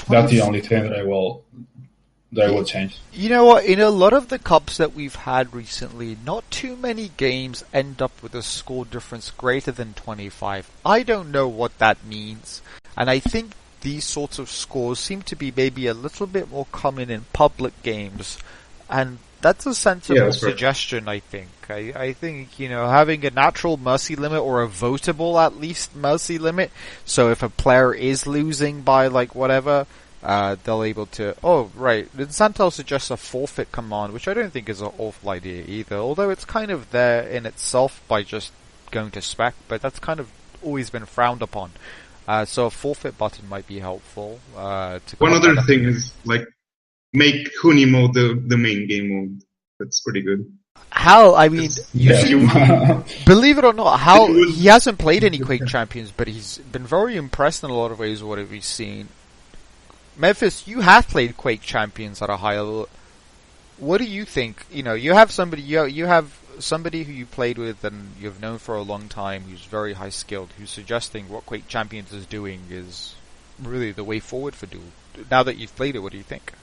That's the only thing that I will change. You know what? In a lot of the cups that we've had recently, not too many games end up with a score difference greater than 25. I don't know what that means, and I think these sorts of scores seem to be maybe a little bit more common in public games, and that's a sensible suggestion, I think. I think, having a natural mercy limit, or a votable at least mercy limit, so if a player is losing by like whatever, they'll able to... Oh, right. Santel suggests a forfeit command, which I don't think is an awful idea either, although it's kind of there in itself by just going to spec, but that's kind of always been frowned upon. So a forfeit button might be helpful. One other thing is, like, make Huni mode the main game mode. That's pretty good. Hal, I mean, believe it or not, Hal, he hasn't played any Quake Champions, but he's been very impressed in a lot of ways with what he's seen. Memphis, you have played Quake Champions at a high level. What do you think? You have somebody who you played with and you've known for a long time, who's very high skilled, who's suggesting what Quake Champions is doing is really the way forward for Duel. Now that you've played it, what do you think?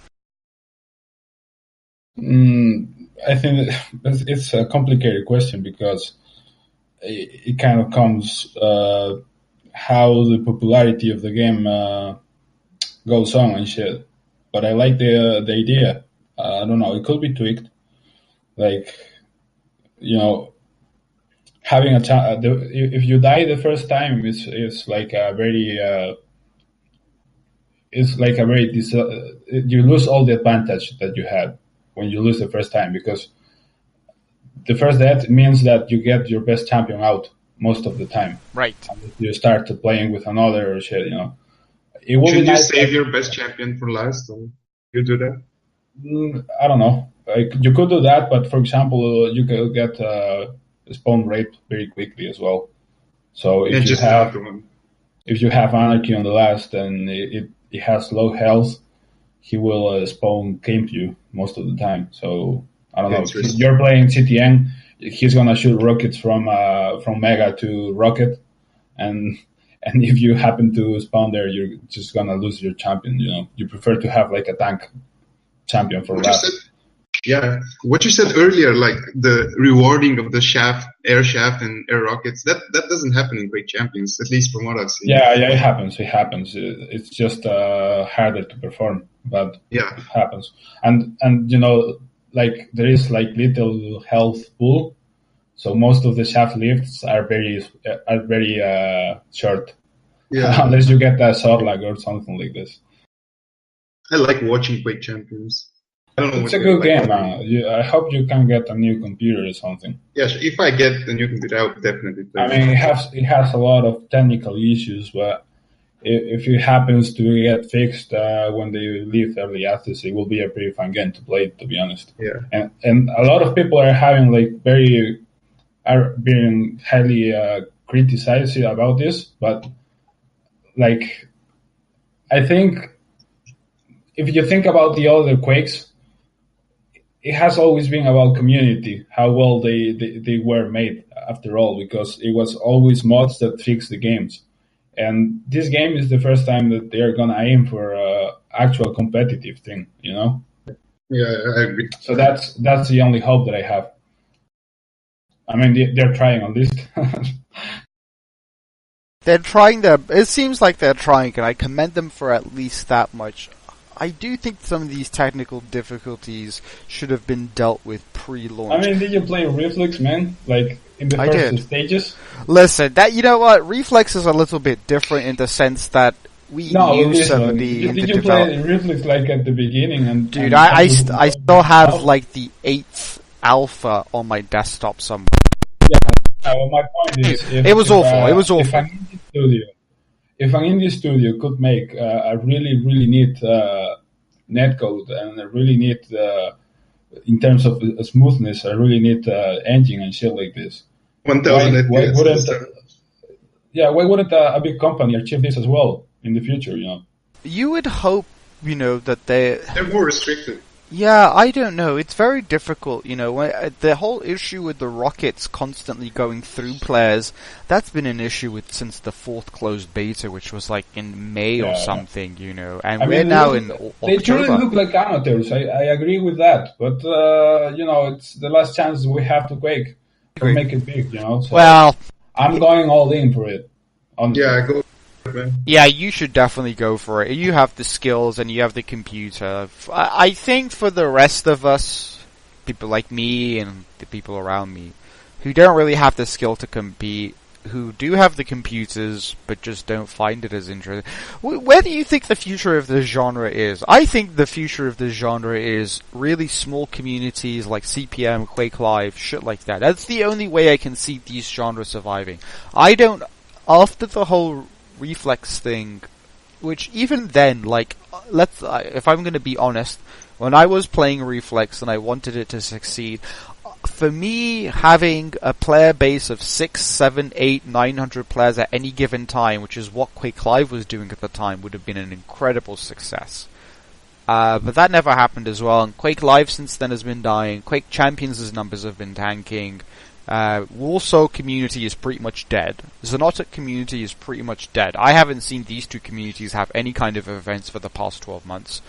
I think it's a complicated question, because it kind of comes how the popularity of the game goes on and shit. But I like the idea. I don't know, it could be tweaked. Like, having a chance. If you die the first time, it's like a very it's like a very you lose all the advantage that you had when you lose the first time, because the first death means that you get your best champion out most of the time. Right. And if you start playing with another shit, It will Should be you nice save your best champion for last, or you do that? I don't know. Like, you could do that, but for example, you could get spawn rate very quickly as well. So if you have Anarchy on the last and it has low health, he will spawn camp you most of the time. So I don't know. If you're playing CTN, he's gonna shoot rockets from Mega to Rocket, and if you happen to spawn there, you're just gonna lose your champion. You prefer to have like a tank champion for that. Yeah, what you said earlier, like the rewarding of the air shaft and air rockets, that doesn't happen in Quake Champions, at least from what I've seen. Yeah, it happens. It's just harder to perform, but yeah, it happens. And like there is like little health pool, so most of the shaft lifts are very short. Yeah, unless you get a sword lag or something like this. I like watching Quake Champions. I don't know. It's a good game, man. I hope you can get a new computer or something. Yeah, if I get a new computer, I would definitely play. I mean, it has a lot of technical issues, but if it happens to get fixed when they leave early access, it will be a pretty fun game to play, to be honest. Yeah. And a lot of people are having are being highly criticized about this, but like, I think if you think about the other Quakes, it has always been about community, how well they were made after all, because it was always mods that fix the games. And this game is the first time that they're going to aim for actual competitive thing, Yeah, I agree. So that's the only hope that I have. I mean, they're trying at least. They're trying it seems like they're trying, and I commend them for at least that much. I do think some of these technical difficulties should have been dealt with pre-launch. I mean, did you play Reflex, man? Like, in the first stages? Listen, you know what? Reflex is a little bit different in the sense that we use some of the... Did you play Reflex, like, at the beginning? Dude, I still have, like, the 8th alpha on my desktop somewhere. Yeah, well, my point is... It was awful. If an indie studio could make a really, really neat netcode and a really neat, in terms of smoothness, a really neat engine and shit like this, 1000 why wouldn't a big company achieve this as well in the future? You would hope, that they're more restricted. Yeah, I don't know. It's very difficult, the whole issue with the rockets constantly going through players, that's been an issue since the 4th closed beta, which was like in May or something, and we're now in October. They truly look like amateurs, I agree with that, but, it's the last chance we have to Quake to make it big, so well, I'm going all in for it. Honestly. Yeah, go. Yeah, you should definitely go for it. You have the skills and you have the computer. I think for the rest of us, people like me and the people around me, who don't really have the skill to compete, who do have the computers but just don't find it as interesting, where do you think the future of the genre is? I think the future of the genre is really small communities like CPM, Quake Live, shit like that. That's the only way I can see these genres surviving. After the whole Reflex thing, which even then, if I'm going to be honest, when I was playing Reflex and I wanted it to succeed, for me, having a player base of 6, 7, 8, 900 players at any given time, which is what Quake Live was doing at the time, would have been an incredible success. But that never happened as well, and Quake Live since then has been dying. Quake Champions' numbers have been tanking. Warsaw community is pretty much dead. Xonotic community is pretty much dead. I haven't seen these two communities have any kind of events for the past 12 months.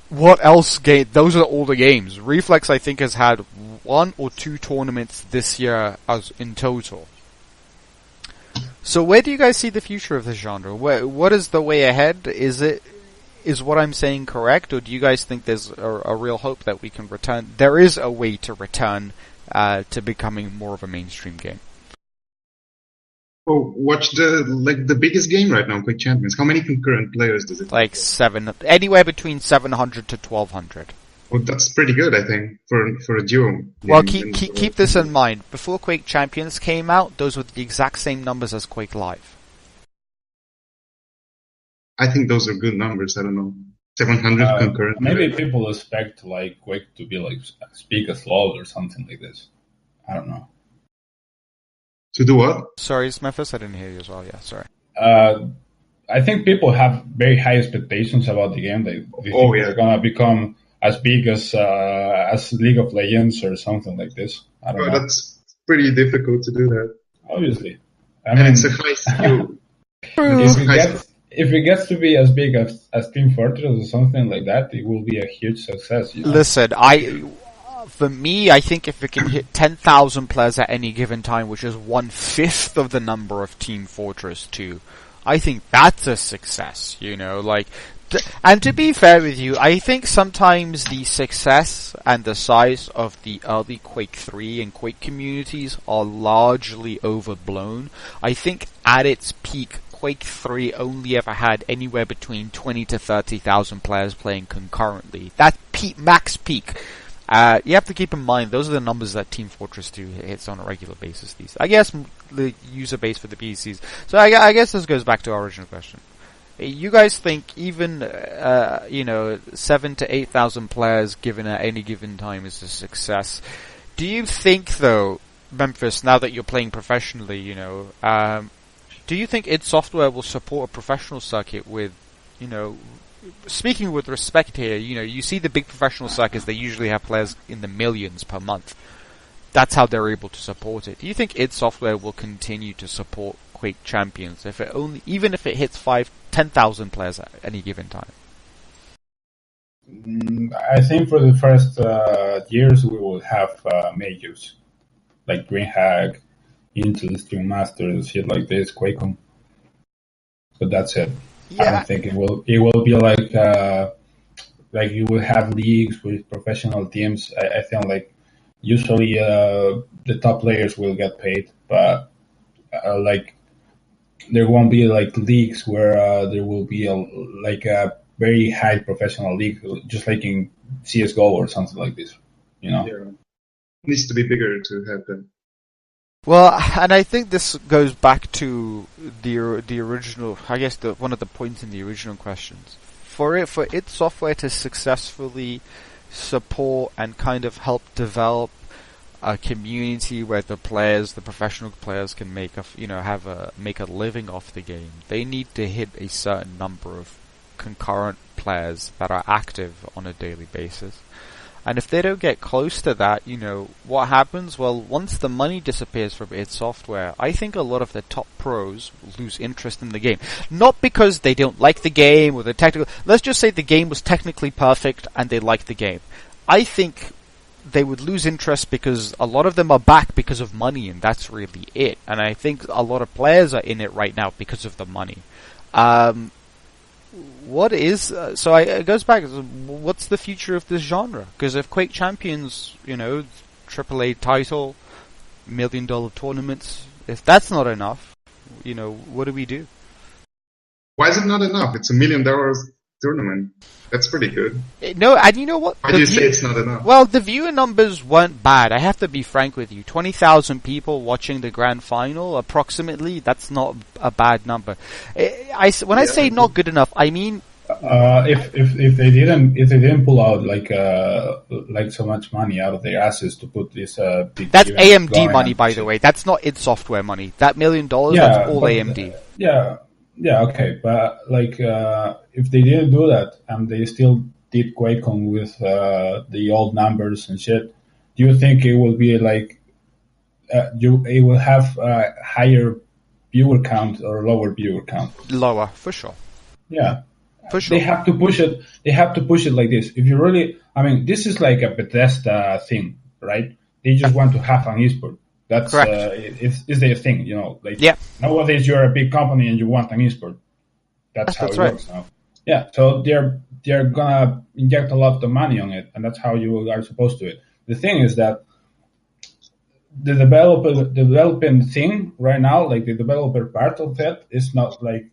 What else? Those are all the games. Reflex, I think, has had 1 or 2 tournaments this year in total. So where do you guys see the future of the genre? What is the way ahead? Is what I'm saying correct, or do you guys think there's a real hope that we can return? There is a way to return to becoming more of a mainstream game. Oh, watch the biggest game right now, Quick Champions. How many concurrent players does it? Like anywhere between 700 to 1200. Well, that's pretty good, I think, for a duo. Well, keep this in mind. Before Quake Champions came out, those were the exact same numbers as Quake Live. I think those are good numbers. I don't know, 700 concurrent. Maybe people expect like Quake to be like as big as LoL or something like this. I don't know. To do what? Sorry, it's Memphis. I didn't hear you as well. Yeah, sorry. I think people have very high expectations about the game. They think they're gonna become as big as League of Legends or something like this. I don't know. That's pretty difficult to do that. Obviously, it's a high skill. If it gets to be as big as Team Fortress or something like that, it will be a huge success. You know? Listen, for me, I think if it can hit 10,000 players at any given time, which is 1/5 of the number of Team Fortress 2, I think that's a success, you know, like, and to be fair with you, I think sometimes the success and the size of the early Quake 3 and Quake communities are largely overblown. I think at its peak, Quake 3 only ever had anywhere between 20 to 30,000 players playing concurrently. That max peak. You have to keep in mind, those are the numbers that Team Fortress 2 hits on a regular basis. I guess the user base for the PCs. So I guess this goes back to our original question. You guys think even 7 to 8,000 players given at any given time is a success? Do you think, though, Memphis, now that you're playing professionally, do you think id Software will support a professional circuit with, speaking with respect here, you see the big professional circuits, they usually have players in the millions per month. That's how they're able to support it. Do you think id Software will continue to support Quake Champions even if it hits 10,000 players at any given time? I think for the first years we will have majors like DreamHack, Intel, Stream Masters, shit like this, QuakeCon. But that's it. Yeah. I don't think it will be like you will have leagues with professional teams. I think like usually the top players will get paid, but like there won't be like leagues where there will be a very high professional league, just like in CS:GO or something like this. Yeah. It needs to be bigger to happen. Well, and I think this goes back to the original, I guess one of the points in the original questions. For id Software to successfully support and kind of help develop a community where the professional players can make a living off the game, they need to hit a certain number of concurrent players that are active on a daily basis. And if they don't get close to that, what happens? Well, once the money disappears from id Software, I think a lot of the top pros lose interest in the game. Not because they don't like the game or the technical... Let's just say the game was technically perfect and they liked the game. I think they would lose interest because a lot of them are back because of money, and that's really it. And I think a lot of players are in it right now because of the money. It goes back, what's the future of this genre? Because if Quake Champions, AAA title, $1 million tournaments, if that's not enough, what do we do? Why is it not enough? It's $1 million tournament. That's pretty good. No, and you know what? Why do you say it's not enough? Well, the viewer numbers weren't bad. I have to be frank with you. 20,000 people watching the grand final, approximately. That's not a bad number. I say not good enough, I mean. If they didn't pull out like so much money out of their asses to put this big. That's AMD money, by the way. That's not id Software money. That $1 million, that's all AMD. Yeah, okay, but if they didn't do that and they still did QuakeCon with the old numbers and shit, do you think it will be it will have a higher viewer count or lower viewer count? Lower, for sure. Yeah, for sure. They have to push it. They have to push it like this. If you really, this is like a Bethesda thing, right? They just want to have an esport. That's it's their thing, Nowadays you're a big company and you want an esport. That's how it works now. Yeah, so they're gonna inject a lot of money on it, and that's how you are supposed to do it. The thing is that the developing thing right now, like the developer part of that, is not like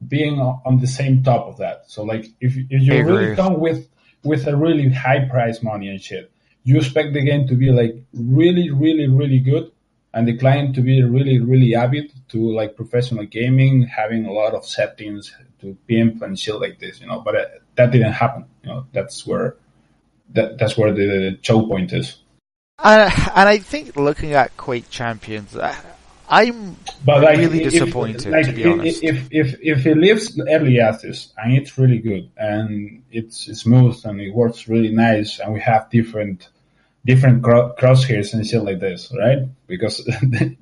being on the same top of that. So like if you really come with a really high price money and shit, you expect the game to be like really, really, really good, and the client to be really, really avid to like professional gaming, having a lot of settings to pimp and shit like this, But that didn't happen. That's where the choke point is. And I think looking at Quake Champions, I'm really disappointed, to be honest. If it lives early access and it's really good and it's smooth and it works really nice and we have different crosshairs and shit like this, right? Because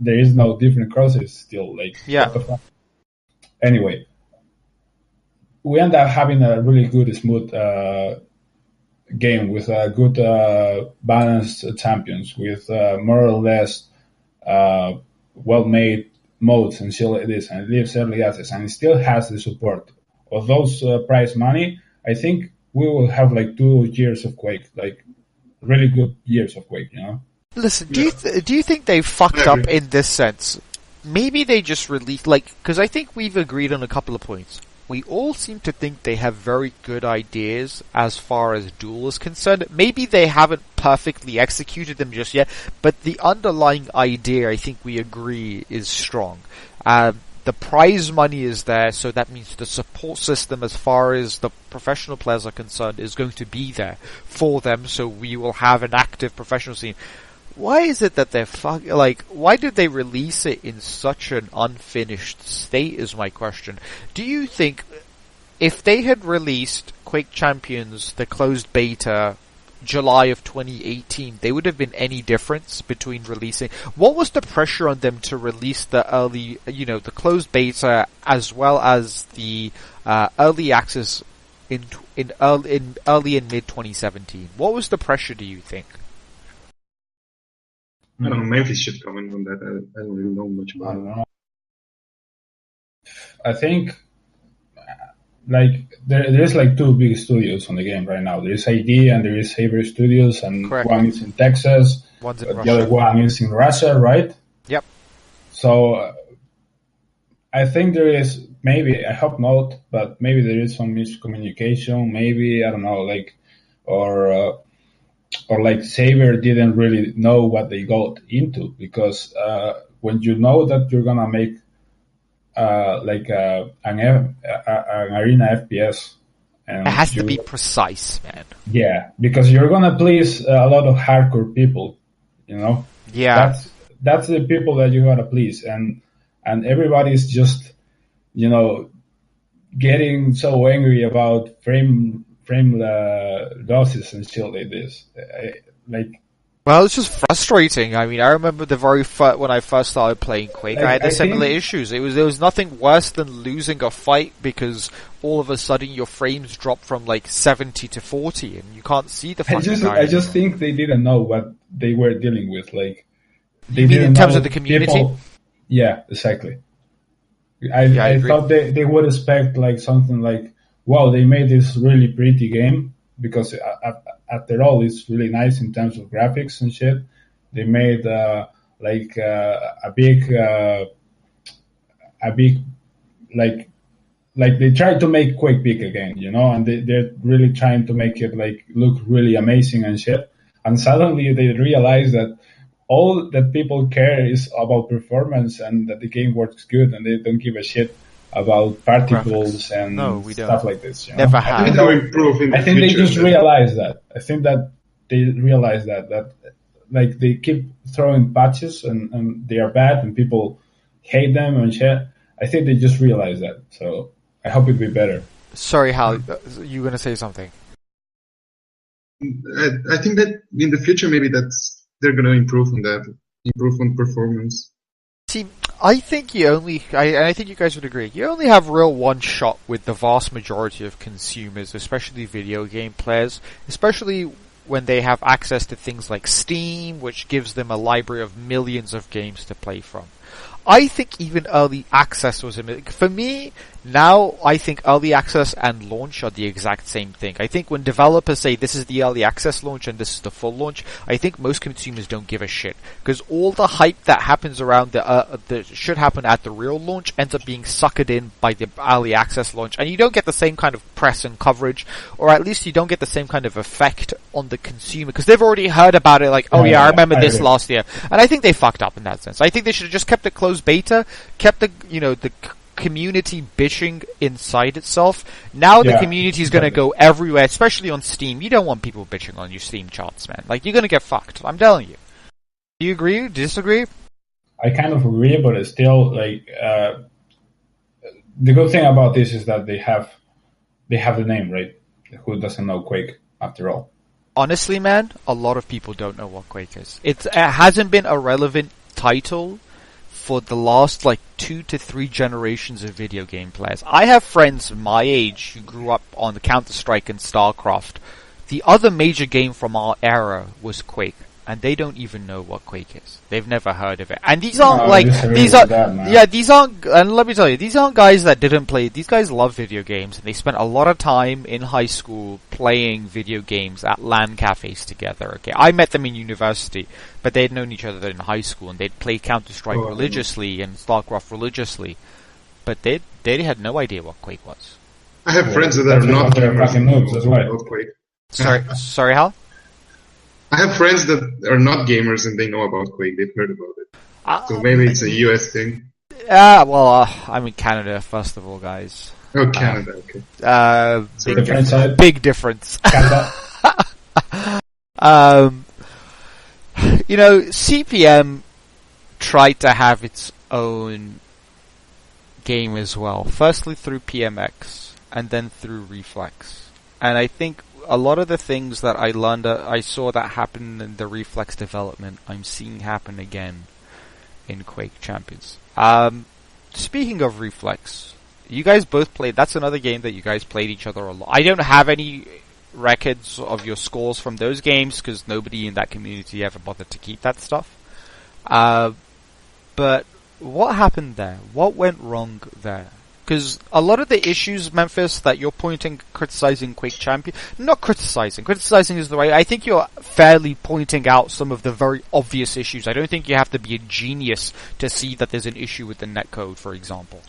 there is no different crosshairs still. Like, yeah. Anyway, we end up having a really good, smooth game with a good balanced champions with more or less well-made modes and shit like this, and it lives early access and it still has the support of those prize money. I think we will have like 2 years of Quake, like really good years of Quake, Listen, do you think they fucked up in this sense? Maybe they just released, because I think we've agreed on a couple of points. We all seem to think they have very good ideas as far as Duel is concerned. Maybe they haven't perfectly executed them just yet, but the underlying idea, I think we agree, is strong. The prize money is there, so that means the support system as far as the professional players are concerned is going to be there for them, so we will have an active professional scene. Why is it that they're why did they release it in such an unfinished state is my question. Do you think if they had released Quake Champions, the closed beta, July of 2018, there would have been any difference between releasing? What was the pressure on them to release the early, the closed beta as well as the early access in early and mid 2017? What was the pressure, do you think? I don't know, Memphis should comment on that. I don't really know much about it. I think there's like 2 big studios on the game right now. There is ID and there is Saber Studios, and correct. One is in Texas, one's in the Russia. other one is in Russia, right? Yep. So I think there is, maybe, I hope not, but maybe there is some miscommunication, maybe, I don't know, or like Saber didn't really know what they got into, because when you know that you're gonna make an arena FPS, and it has to be precise, man. Yeah, because you're gonna please a lot of hardcore people, Yeah, that's the people that you gotta please, and everybody's just getting so angry about frame losses and shit like this. Well, it's just frustrating. I mean, I remember when I first started playing Quake, I had the similar issues. There was nothing worse than losing a fight because all of a sudden your frames drop from 70 to 40 and you can't see the fucking guy. I just think they didn't know what they were dealing with. They you mean in terms of the community? People, yeah, exactly. I thought they would expect something like, wow, they made this really pretty game, because after all, it's really nice in terms of graphics and shit. They made a big they tried to make Quake big again, and they're really trying to make it look really amazing and shit. And suddenly they realize that all that people care is about performance and that the game works good, and they don't give a shit about particles and stuff like this. Never have. I think they just realized that. I think that they realized that they keep throwing patches and they are bad and people hate them and shit. I think they just realized that. So I hope it'll be better. Sorry, Hal, you were going to say something? I think that in the future maybe they're going to improve on that, improve on performance. See, I think I think you guys would agree, you only have real one shot with the vast majority of consumers, especially video game players, especially when they have access to things like Steam, which gives them a library of millions of games to play from. I think even early access was for me. Now, I think early access and launch are the exact same thing. I think when developers say this is the early access launch and this is the full launch, I think most consumers don't give a shit. Because all the hype that happens around that should happen at the real launch ends up being suckered in by the early access launch. And you don't get the same kind of press and coverage, or at least you don't get the same kind of effect on the consumer. Because they've already heard about it like, oh yeah, I remember this last year. And I think they fucked up in that sense. I think they should have just kept it closed beta, kept the community bitching inside itself. Now the community is going to go everywhere, especially on Steam. You don't want people bitching on your Steam charts, man. Like, you're going to get fucked. I'm telling you. Do you agree? Disagree? I kind of agree, but it's still like the good thing about this is that they have the name, right? Who doesn't know Quake after all? Honestly, man, a lot of people don't know what Quake is. It hasn't been a relevant title for the last 2 to 3 generations of video game players. I have friends my age who grew up on the Counter-Strike and StarCraft. The other major game from our era was Quake, and they don't even know what Quake is. They've never heard of it. And these aren't and let me tell you, these aren't guys that didn't play. These guys love video games, and they spent a lot of time in high school playing video games at LAN cafes together. Okay, I met them in university, but they'd known each other in high school, and they'd play Counter-Strike religiously and StarCraft religiously, but they had no idea what Quake was. I have friends that are not gamers as well. Quake. Sorry, Hal? I have friends that are not gamers and they know about Quake. They've heard about it. So maybe it's a US thing. I'm in Canada, first of all, guys. Oh, Canada, okay. Big difference. CPM tried to have its own game as well. Firstly through PMX, and then through Reflex. And I think a lot of the things that I learned, I saw that happen in the Reflex development, I'm seeing happen again in Quake Champions. Speaking of Reflex, you guys both played, that's another game that you guys played each other a lot. I don't have any records of your scores from those games, because nobody in that community ever bothered to keep that stuff. But what happened there? What went wrong there? Because a lot of the issues, Memphis, that you're criticizing Quake Champion, not criticizing is the right, I think you're fairly pointing out some of the very obvious issues. I don't think you have to be a genius to see that there's an issue with the netcode, for example,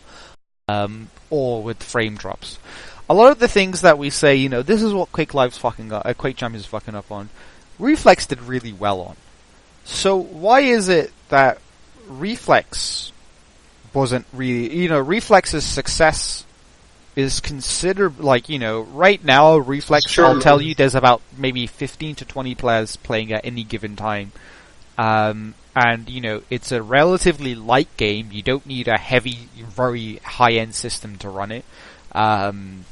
or with frame drops. A lot of the things that we say, this is what Quake Champions is fucking up on, Reflex did really well on. So why is it that Reflex wasn't really, Reflex's success is considered, right now, Reflex, sure, I'll tell you, there's about maybe 15 to 20 players playing at any given time. And, it's a relatively light game. You don't need a heavy, very high-end system to run it. You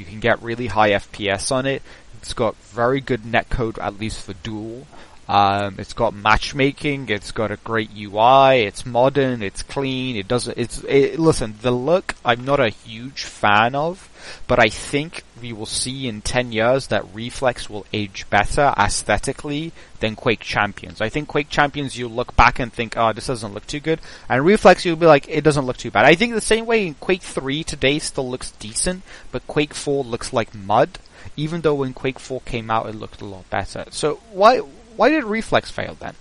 can get really high FPS on it. It's got very good netcode, at least for dual. It's got matchmaking, it's got a great UI, it's modern, it's clean, listen, the look I'm not a huge fan of, but I think we will see in 10 years that Reflex will age better aesthetically than Quake Champions. I think Quake Champions, you'll look back and think, oh, this doesn't look too good, and Reflex, you'll be like, it doesn't look too bad. I think the same way in Quake 3 today still looks decent, but Quake 4 looks like mud, even though when Quake 4 came out it looked a lot better. So why did Reflex fail then?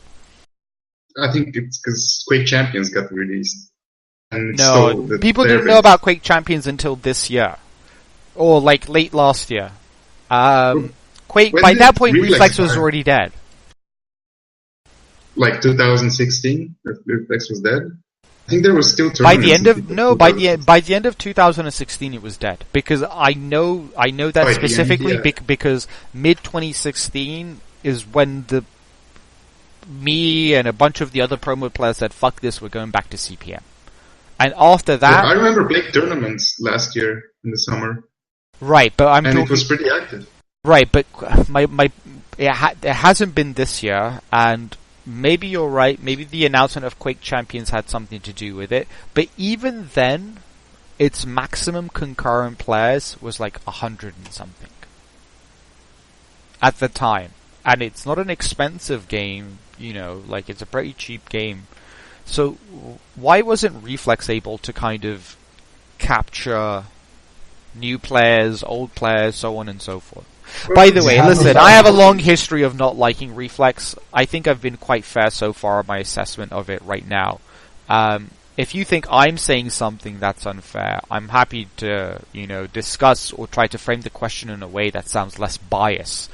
I think it's because Quake Champions got released. And people didn't know about Quake Champions until this year. Or late last year. Quake, by that point, Reflex was already dead. 2016? Reflex was dead? I think there was still by the end of 2016 it was dead, because I know that specifically because mid 2016 is when me and a bunch of the other promo players said, fuck this, we're going back to CPM. And after that... I remember playing tournaments last year in the summer. Right, but it was pretty active. Right, but it hasn't been this year, and maybe you're right, maybe the announcement of Quake Champions had something to do with it, but even then, its maximum concurrent players was 100 and something. At the time. And it's not an expensive game, it's a pretty cheap game. So why wasn't Reflex able to kind of capture new players, old players, so on and so forth? By the way, listen, I have a long history of not liking Reflex. I think I've been quite fair so far in my assessment of it right now. If you think I'm saying something that's unfair, I'm happy to, discuss or try to frame the question in a way that sounds less biased.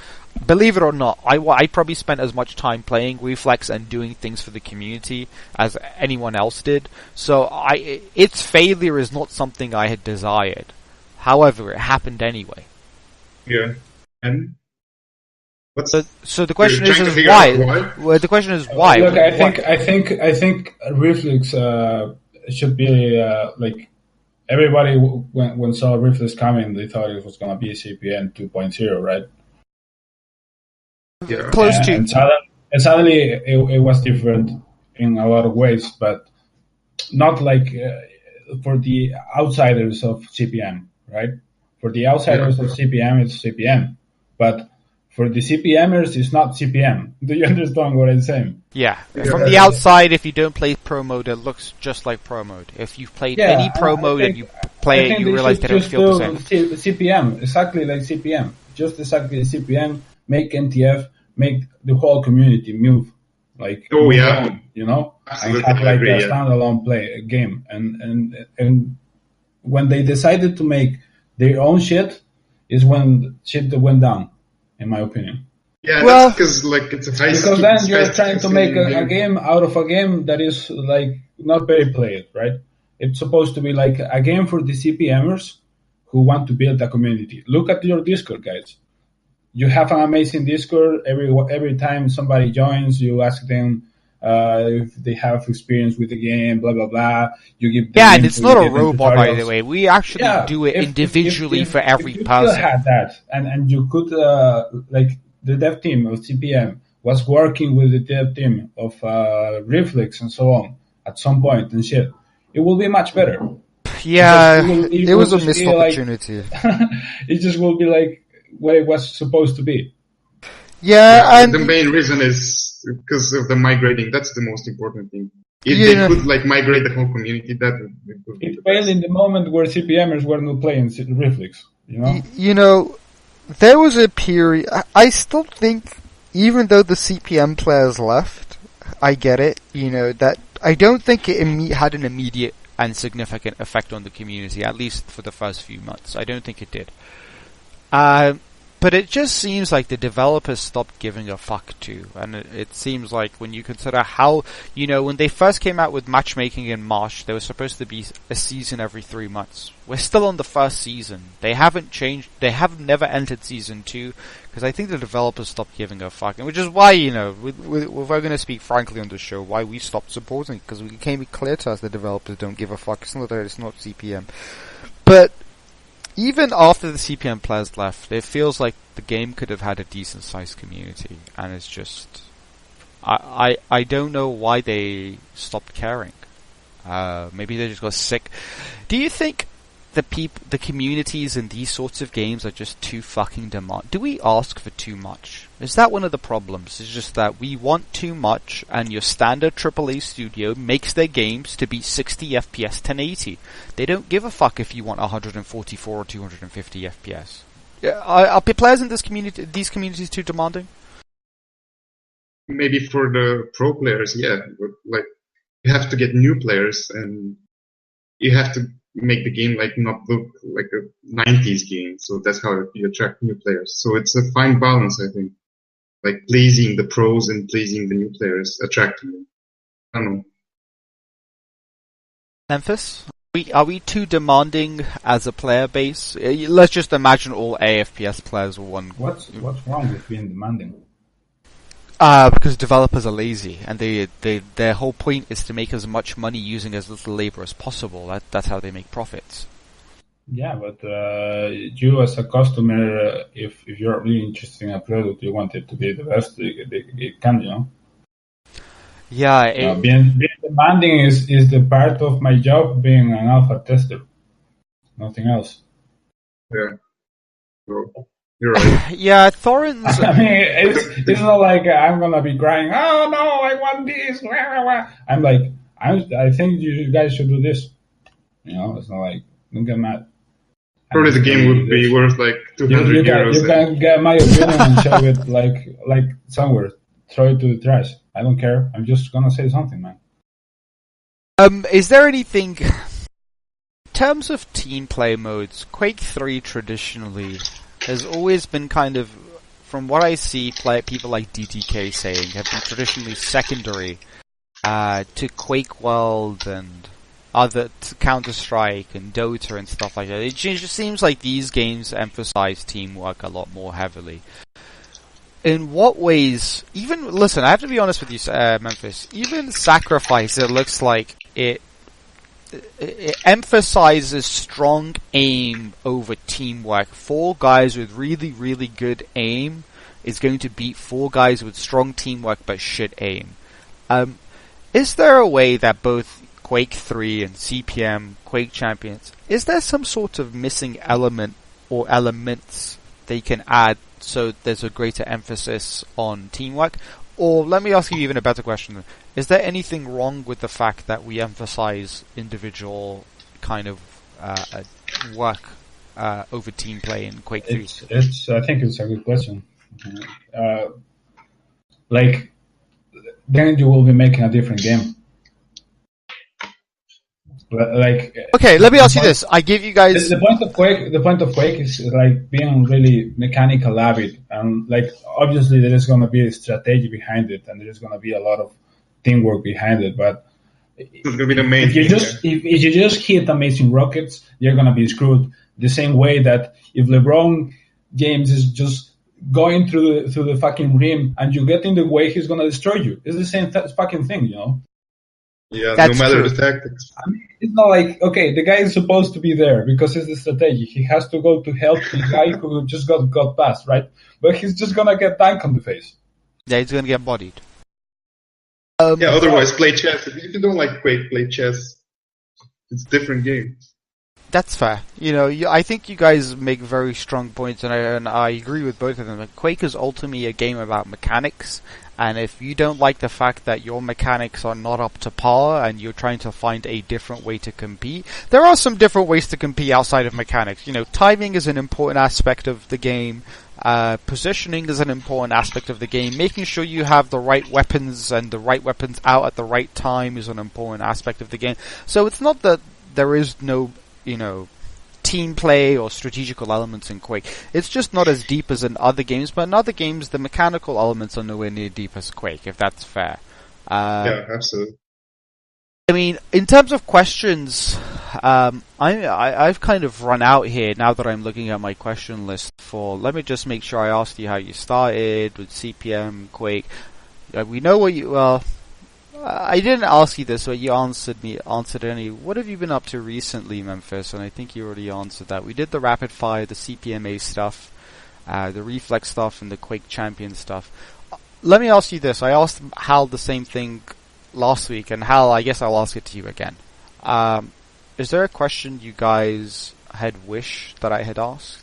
Believe it or not, I probably spent as much time playing Reflex and doing things for the community as anyone else did. So its failure is not something I had desired. However, it happened anyway. Yeah. And so the question is why? Well, the question is why. Look, I think Reflex should be like everybody when saw Reflex coming, they thought it was gonna be CPM 2.0, right? Yeah. Close to. And suddenly it was different in a lot of ways, but not like for the outsiders of CPM, right? For the outsiders of CPM, it's CPM, but for the CPMers, it's not CPM. Do you understand what I'm saying? Yeah. From the outside, if you don't play Pro Mode, it looks just like Pro Mode. If you've played any Pro Mode and you play it, you realize they don't feel the same. CPM, exactly like CPM. Just exactly CPM, make NTF, make the whole community move. Like, Absolutely, and have like a standalone game. And when they decided to make their own shit is when shit went down, in my opinion. Yeah, well, that's because it's a high because then you're trying to make a game out of a game that is like not very played, right? It's supposed to be like a game for the CPMers who want to build a community. Look at your Discord, guys. You have an amazing Discord. Every time somebody joins, you ask them if they have experience with the game, blah blah blah. You give them and it's not a robot, by the way. We actually do it individually for every person. If you had that, and you could like the dev team of CPM was working with the dev team of Reflex and so on at some point and shit, it will be much better. Yeah, it was a missed opportunity. It just will be like what it was supposed to be. Yeah, and the main reason is because of the migrating. That's the most important thing. If they could like migrate the whole community, that would be it failed in the moment where CPMers were not playing Reflex. There was a period. I still think, even though the CPM players left, I get it. That I don't think it had an immediate and significant effect on the community, at least for the first few months. I don't think it did. But it just seems like the developers stopped giving a fuck too. And it seems like when you consider how, when they first came out with matchmaking in March, there was supposed to be a season every 3 months. We're still on the first season. They haven't changed, they have never entered season 2, because I think the developers stopped giving a fuck. And which is why, we're going to speak frankly on the show, why we stopped supporting, because it became clear to us the developers don't give a fuck. It's not CPM. But even after the CPM players left, it feels like the game could have had a decent sized community, and it's just, I don't know why they stopped caring. Maybe they just got sick. Do you think the communities in these sorts of games are just too fucking demand? Do we ask for too much? Is that one of the problems? It's just that we want too much, and your standard AAA studio makes their games to be 60 FPS 1080. They don't give a fuck if you want 144 or 250 FPS. Are players in these communities too demanding? Maybe for the pro players, yeah. But like, you have to get new players, and you have to make the game like not look like a 90s game. So that's how you attract new players. So it's a fine balance, I think. Like pleasing the pros and pleasing the new players, attracting them. I don't know. Memphis? Are we too demanding as a player base? Let's just imagine all AFPS players were one. What's wrong with being demanding? Because developers are lazy, and their whole point is to make as much money using as little labor as possible. That's how they make profits. Yeah, but you as a customer, if you're really interested in a product, you want it to be the best it can, Yeah, being demanding is the part of my job, being an alpha tester. Nothing else. Yeah. You're right. Yeah, Thorin's... I mean, it's not like I'm gonna be crying, oh no, I want this, I'm like, I think you guys should do this. It's not like, don't get mad. Probably the game would be worth like 200 you euros. You can get my opinion and shove it like somewhere. Throw it to the trash. I don't care. I'm just gonna say something, man. Is there anything... In terms of team play modes, Quake 3 traditionally has always been kind of, from what I see people like DTK saying, have been traditionally secondary to Quake World and other Counter-Strike and Dota and stuff like that. It just seems like these games emphasize teamwork a lot more heavily. In what ways, listen, I have to be honest with you, Memphis, even Sacrifice, it looks like it emphasizes strong aim over teamwork. 4 guys with really, really good aim is going to beat 4 guys with strong teamwork but shit aim. Is there a way that both Quake 3 and CPM, Quake Champions, is there some sort of missing element or elements they can add so there's a greater emphasis on teamwork? Or let me ask you even a better question. Is there anything wrong with the fact that we emphasize individual kind of work over team play in Quake 3? I think it's a good question. Then you will be making a different game. Okay, let me ask you this. I give you guys the point of Quake is like being really mechanical avid, and like obviously there is going to be a strategy behind it, and there is going to be a lot of teamwork behind it. But it's going to be the main. If you just hit amazing rockets, you're going to be screwed. The same way that if LeBron James is just going through the fucking rim and you get in the way, he's going to destroy you. It's the same fucking thing, Yeah, that's no matter true. the tactics. I mean, it's not like, okay, the guy is supposed to be there because it's the strategy. He has to go to help the guy who just got past, right? But he's just gonna get tanked on the face. Yeah, he's gonna get bodied. Otherwise, play chess. If you don't like Quake, play chess. It's a different game. That's fair. I think you guys make very strong points, and I agree with both of them. Like, Quake is ultimately a game about mechanics, and if you don't like the fact that your mechanics are not up to par and you're trying to find a different way to compete, there are some different ways to compete outside of mechanics. Timing is an important aspect of the game. Positioning is an important aspect of the game. Making sure you have the right weapons and the right weapons out at the right time is an important aspect of the game. So it's not that there is no team play or strategical elements in Quake. It's just not as deep as in other games, but in other games the mechanical elements are nowhere near deep as Quake, if that's fair. Yeah, absolutely. I mean, in terms of questions, I've kind of run out here now that I'm looking at my question list let me just make sure I asked you how you started with CPM, Quake. We know what I didn't ask you this, but you answered any. What have you been up to recently, Memphis? And I think you already answered that. We did the rapid fire, the CPMA stuff, the reflex stuff, and the Quake Champion stuff. Let me ask you this. I asked Hal the same thing last week, and Hal, I guess I'll ask it to you again. Is there a question you guys had wished that I had asked?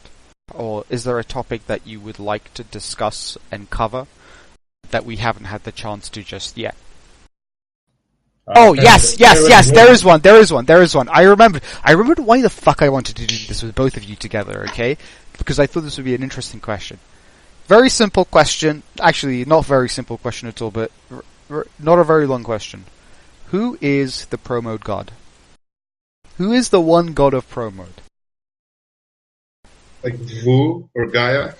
Or is there a topic that you would like to discuss and cover that we haven't had the chance to just yet? Yes, there is one. I remembered why the fuck I wanted to do this with both of you together, okay? Because I thought this would be an interesting question. Very simple question. Actually, not very simple question at all, but not a very long question. Who is the Pro Mode god? Who is the one god of Pro Mode? Like Vu or Gaia?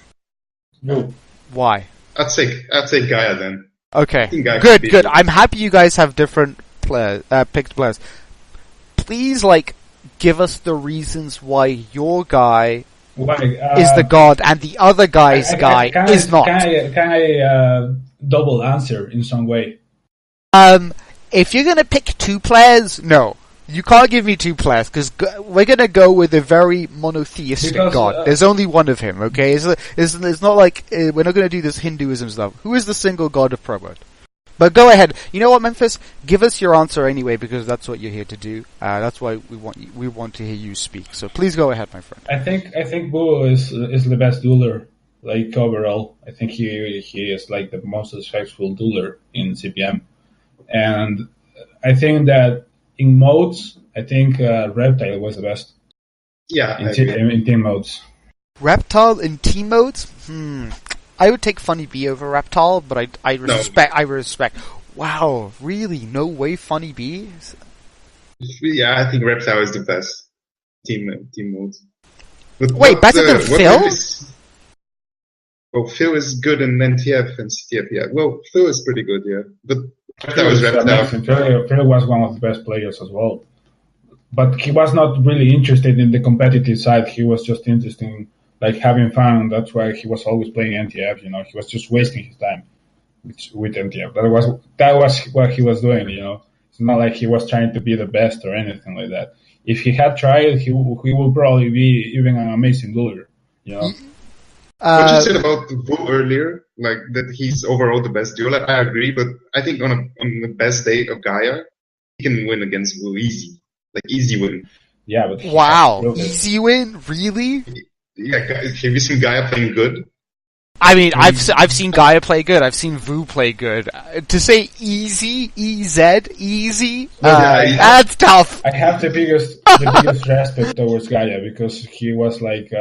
No. Why? I'd say Gaia then. Okay, good. I'm happy you guys have different picked players. Please, give us the reasons why your guy is the god and the other guy's guy is not. Can I double answer in some way? If you're gonna pick 2 players, no. You can't give me 2 players, because we're gonna go with a very monotheistic god. There's only one of him, okay? It's not like, we're not gonna do this Hinduism stuff. Who is the single god of Pro Mode? But go ahead. You know what, Memphis? Give us your answer anyway, because that's what you're here to do. That's why we want to hear you speak. So please go ahead, my friend. I think Boo is the best dueler, overall. I think he is the most successful dueler in CPM. And I think that in modes, I think Reptile was the best Yeah, I in, agree. in team modes. Reptile in team modes? I would take Funny Bee over Reptile, but I respect. Wow, really? No way, Funny Bee? Yeah, I think Reptile is the best team mode. But Wait, better than Phil? Oh, Phil is good in NTF and CTF, yeah. Well, Phil is pretty good, yeah. But Reptile is Reptile. Phil was one of the best players as well. But he was not really interested in the competitive side. He was just interested in like having fun. That's why he was always playing NTF. You know, he was just wasting his time with NTF. That was what he was doing. You know, it's not like he was trying to be the best or anything like that. If he had tried, he would probably be even an amazing dueler. You know. What you said about Vu earlier, like that he's overall the best dueler, I agree. But I think on the best day of Gaia, he can win against Vu easy. Like, easy win. Yeah, but wow, easy win? Really? Yeah, have you seen Gaia playing good? I mean, I've seen Gaia play good. I've seen Vu play good. To say easy, easy, that's tough. I have the biggest respect towards Gaia because he was like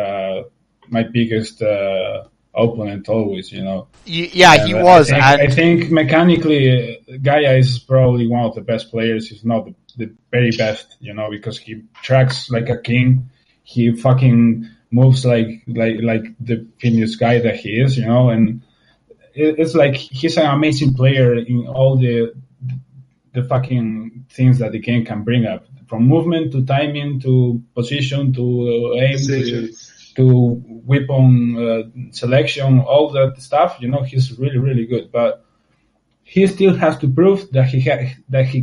my biggest opponent always. You know. Yeah, he was. I think mechanically, Gaia is probably one of the best players. If not the very best, you know, because he tracks like a king. He fucking moves like the Phineas guy that he is, you know, and it's like he's an amazing player in all the fucking things that the game can bring up, from movement to timing to position to aim to weapon selection, all that stuff. You know, he's really, really good, but he still has to prove that he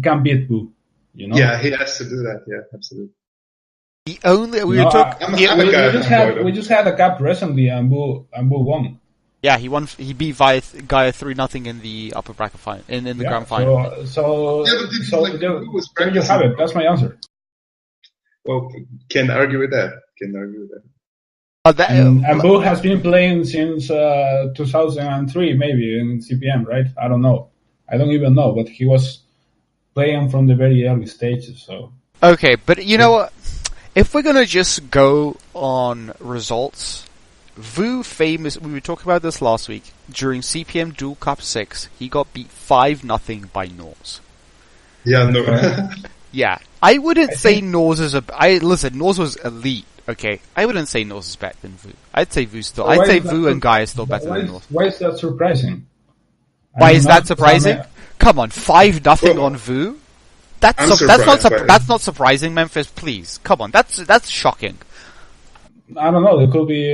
can beat Vu. You know? Yeah, he has to do that. Yeah, absolutely. The only we just had a cup recently, and Vu won. Yeah, he won. He beat Gaia 3-0 in the upper bracket final, in the grand final. So there you have it. That's my answer. Well, can't argue with that. And Vu has been playing since 2003, maybe in CPM, right? I don't know. I don't even know, but he was playing from the very early stages. So okay, but you know what? If we're gonna just go on results, Vu famous. We were talking about this last week during CPM Duel Cup 6. He got beat 5-0 by Norz. Yeah, no. Yeah, I wouldn't say Norz is Norz was elite. Okay, I wouldn't say Norz is better than Vu. I'd say Vu still. I'd say Vu and Gaia is still better than Norz. Why is that surprising? Why is that surprising? Come on, 5-0 on Vu. That's not surprising, Memphis. Please, come on. That's shocking. I don't know. There could be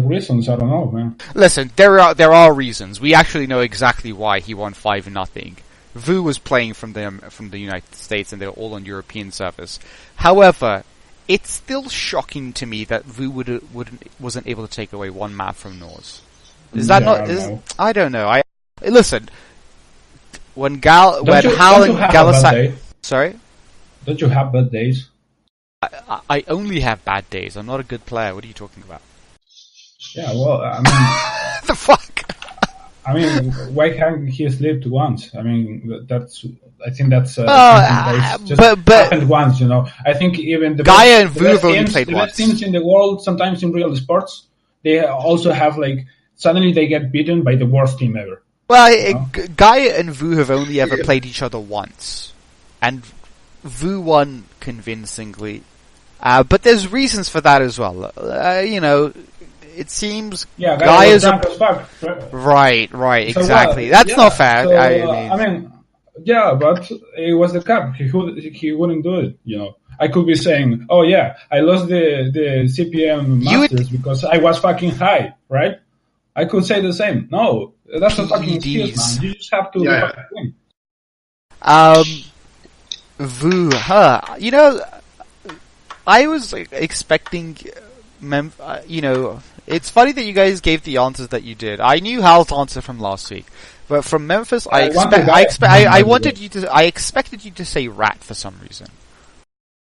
reasons. I don't know, man. Listen, there are reasons. We actually know exactly why he won 5-0. Vu was playing from the United States, and they were all on European servers. However, it's still shocking to me that Vu wasn't able to take away one map from Norz. Is that not? I don't know. Listen. When Hal and Galasai... Sorry? Don't you have bad days? I only have bad days. I'm not a good player. What are you talking about? Yeah, well, I mean... The fuck? I mean, why can't he sleep once? I mean, I think that's just happened once, you know. I think even the Gaia and Vu have only played once. The best teams in the world, sometimes in real sports, they also have, like, suddenly they get beaten by the worst team ever. Well, Gaia and Vu have only ever played each other once. And Vu won convincingly. But there's reasons for that as well. You know, it seems Gaia's Right, so exactly. That's not fair. So, I mean, yeah, but it was the cup. He wouldn't do it, you know. I could be saying, oh yeah, I lost the CPM Masters because I was fucking high, right? I could say the same. No, that's a fucking excuse, man. You just have to win. Vu, you know, I was expecting, you know, it's funny that you guys gave the answers that you did. I knew Hal's answer from last week, but from Memphis, I expected you to say Rat for some reason.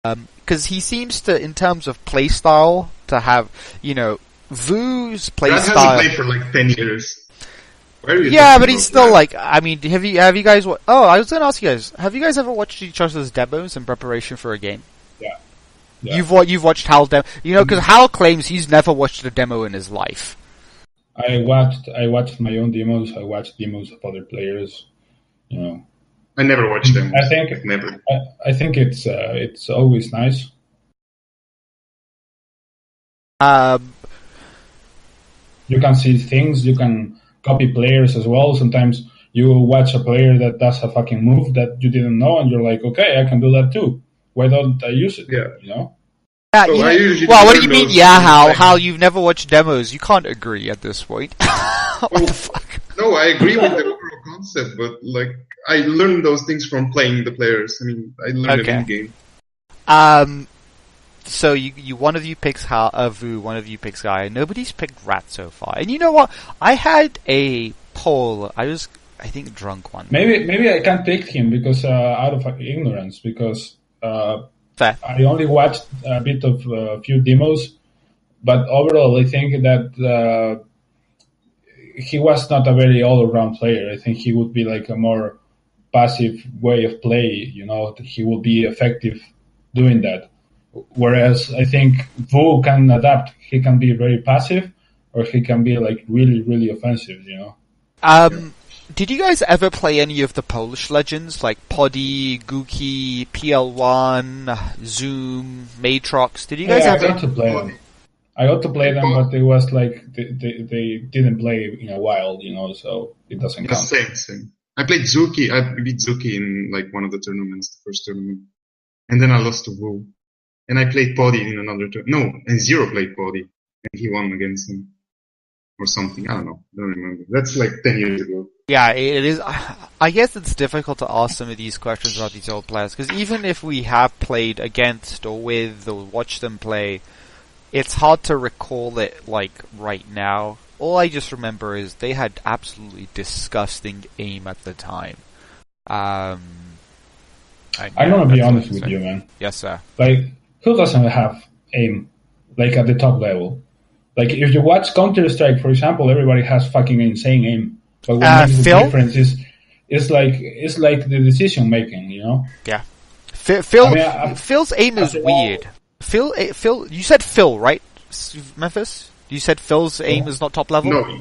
Because he seems to, in terms of play style, to have, you know, Vu's play style. Hasn't played for like 10 years. Why are you Yeah, talking but he's about still that? like. I mean, have you guys? I was going to ask you guys. Have you guys ever watched each other's demos in preparation for a game? Yeah. Yeah. You've watched Hal's demo. You know, because Hal claims he's never watched a demo in his life. I watched my own demos. I watched demos of other players. You know, I never watched them. I think never. I think it's always nice. You can see things. You can copy players as well. Sometimes you watch a player that does a fucking move that you didn't know, and you're like, okay, I can do that too. Why don't I use it? Yeah. You know. Yeah, So I usually well, what do learn you mean? those Yeah, things Hal? like- Hal, you've never watched demos. You can't agree at this point. What the fuck? No, I agree with the overall concept, but like I learned those things from playing the players. I mean, I learned Okay. it in game. So you one of you picks Vu, one of you picks Guy. Nobody's picked Rat so far. And you know what? I had a poll. I think drunk one. Maybe I can't pick him because out of ignorance because Fair. I only watched a bit of a few demos, but overall I think that he was not a very all-around player. I think he would be like a more passive way of play. You know, he will be effective doing that. Whereas I think Vu can adapt. He can be very passive, or he can be like really, really offensive. You know. Did you guys ever play any of the Polish legends like Poddy, Guki, PL1, Zoom, Matrox? Did you guys Yeah, I ever? got to play them. I got to play them, but it was like they didn't play in a while, you know, so it doesn't Yeah, count. same. I played Zuki. I beat Zuki in like one of the tournaments, the first tournament, and then I lost to Wu. And I played Poddy in another tournament. No, and Zero played Poddy, and he won against him or something. I don't know. I don't remember. That's like 10 years ago. Yeah, it is. I guess it's difficult to ask some of these questions about these old players because even if we have played against or with or watched them play, it's hard to recall it like right now. All I just remember is they had absolutely disgusting aim at the time. I'm gonna be honest with you, man. Yes, sir. Like, who doesn't have aim, like at the top level? Like, if you watch Counter Strike, for example, everybody has fucking insane aim. But what makes the Phil? difference is, it's like the decision making, you know. Yeah. Phil. I mean, Phil's aim is after all- weird. Phil. You said Phil, right? Memphis. You said Phil's aim is not top level. No,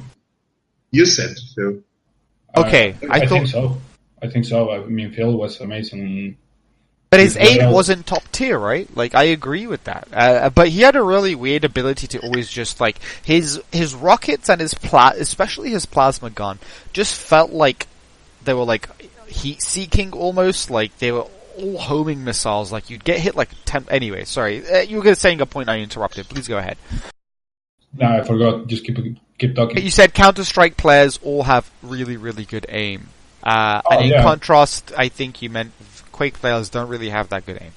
you said Phil. Okay, I think thought- so. I think so. I mean, Phil was amazing. But his aim Well- wasn't top tier, right? Like, I agree with that. But he had a really weird ability to always just, like, his rockets and especially his plasma gun, just felt like they were, like, heat-seeking almost, like they were all homing missiles, like you'd get hit like anyway, sorry. You were saying a point I interrupted. Please go ahead. No, I forgot. Just keep talking. You said Counter-Strike players all have really, really good aim. And in yeah. contrast, I think you meant Quake players don't really have that good aim.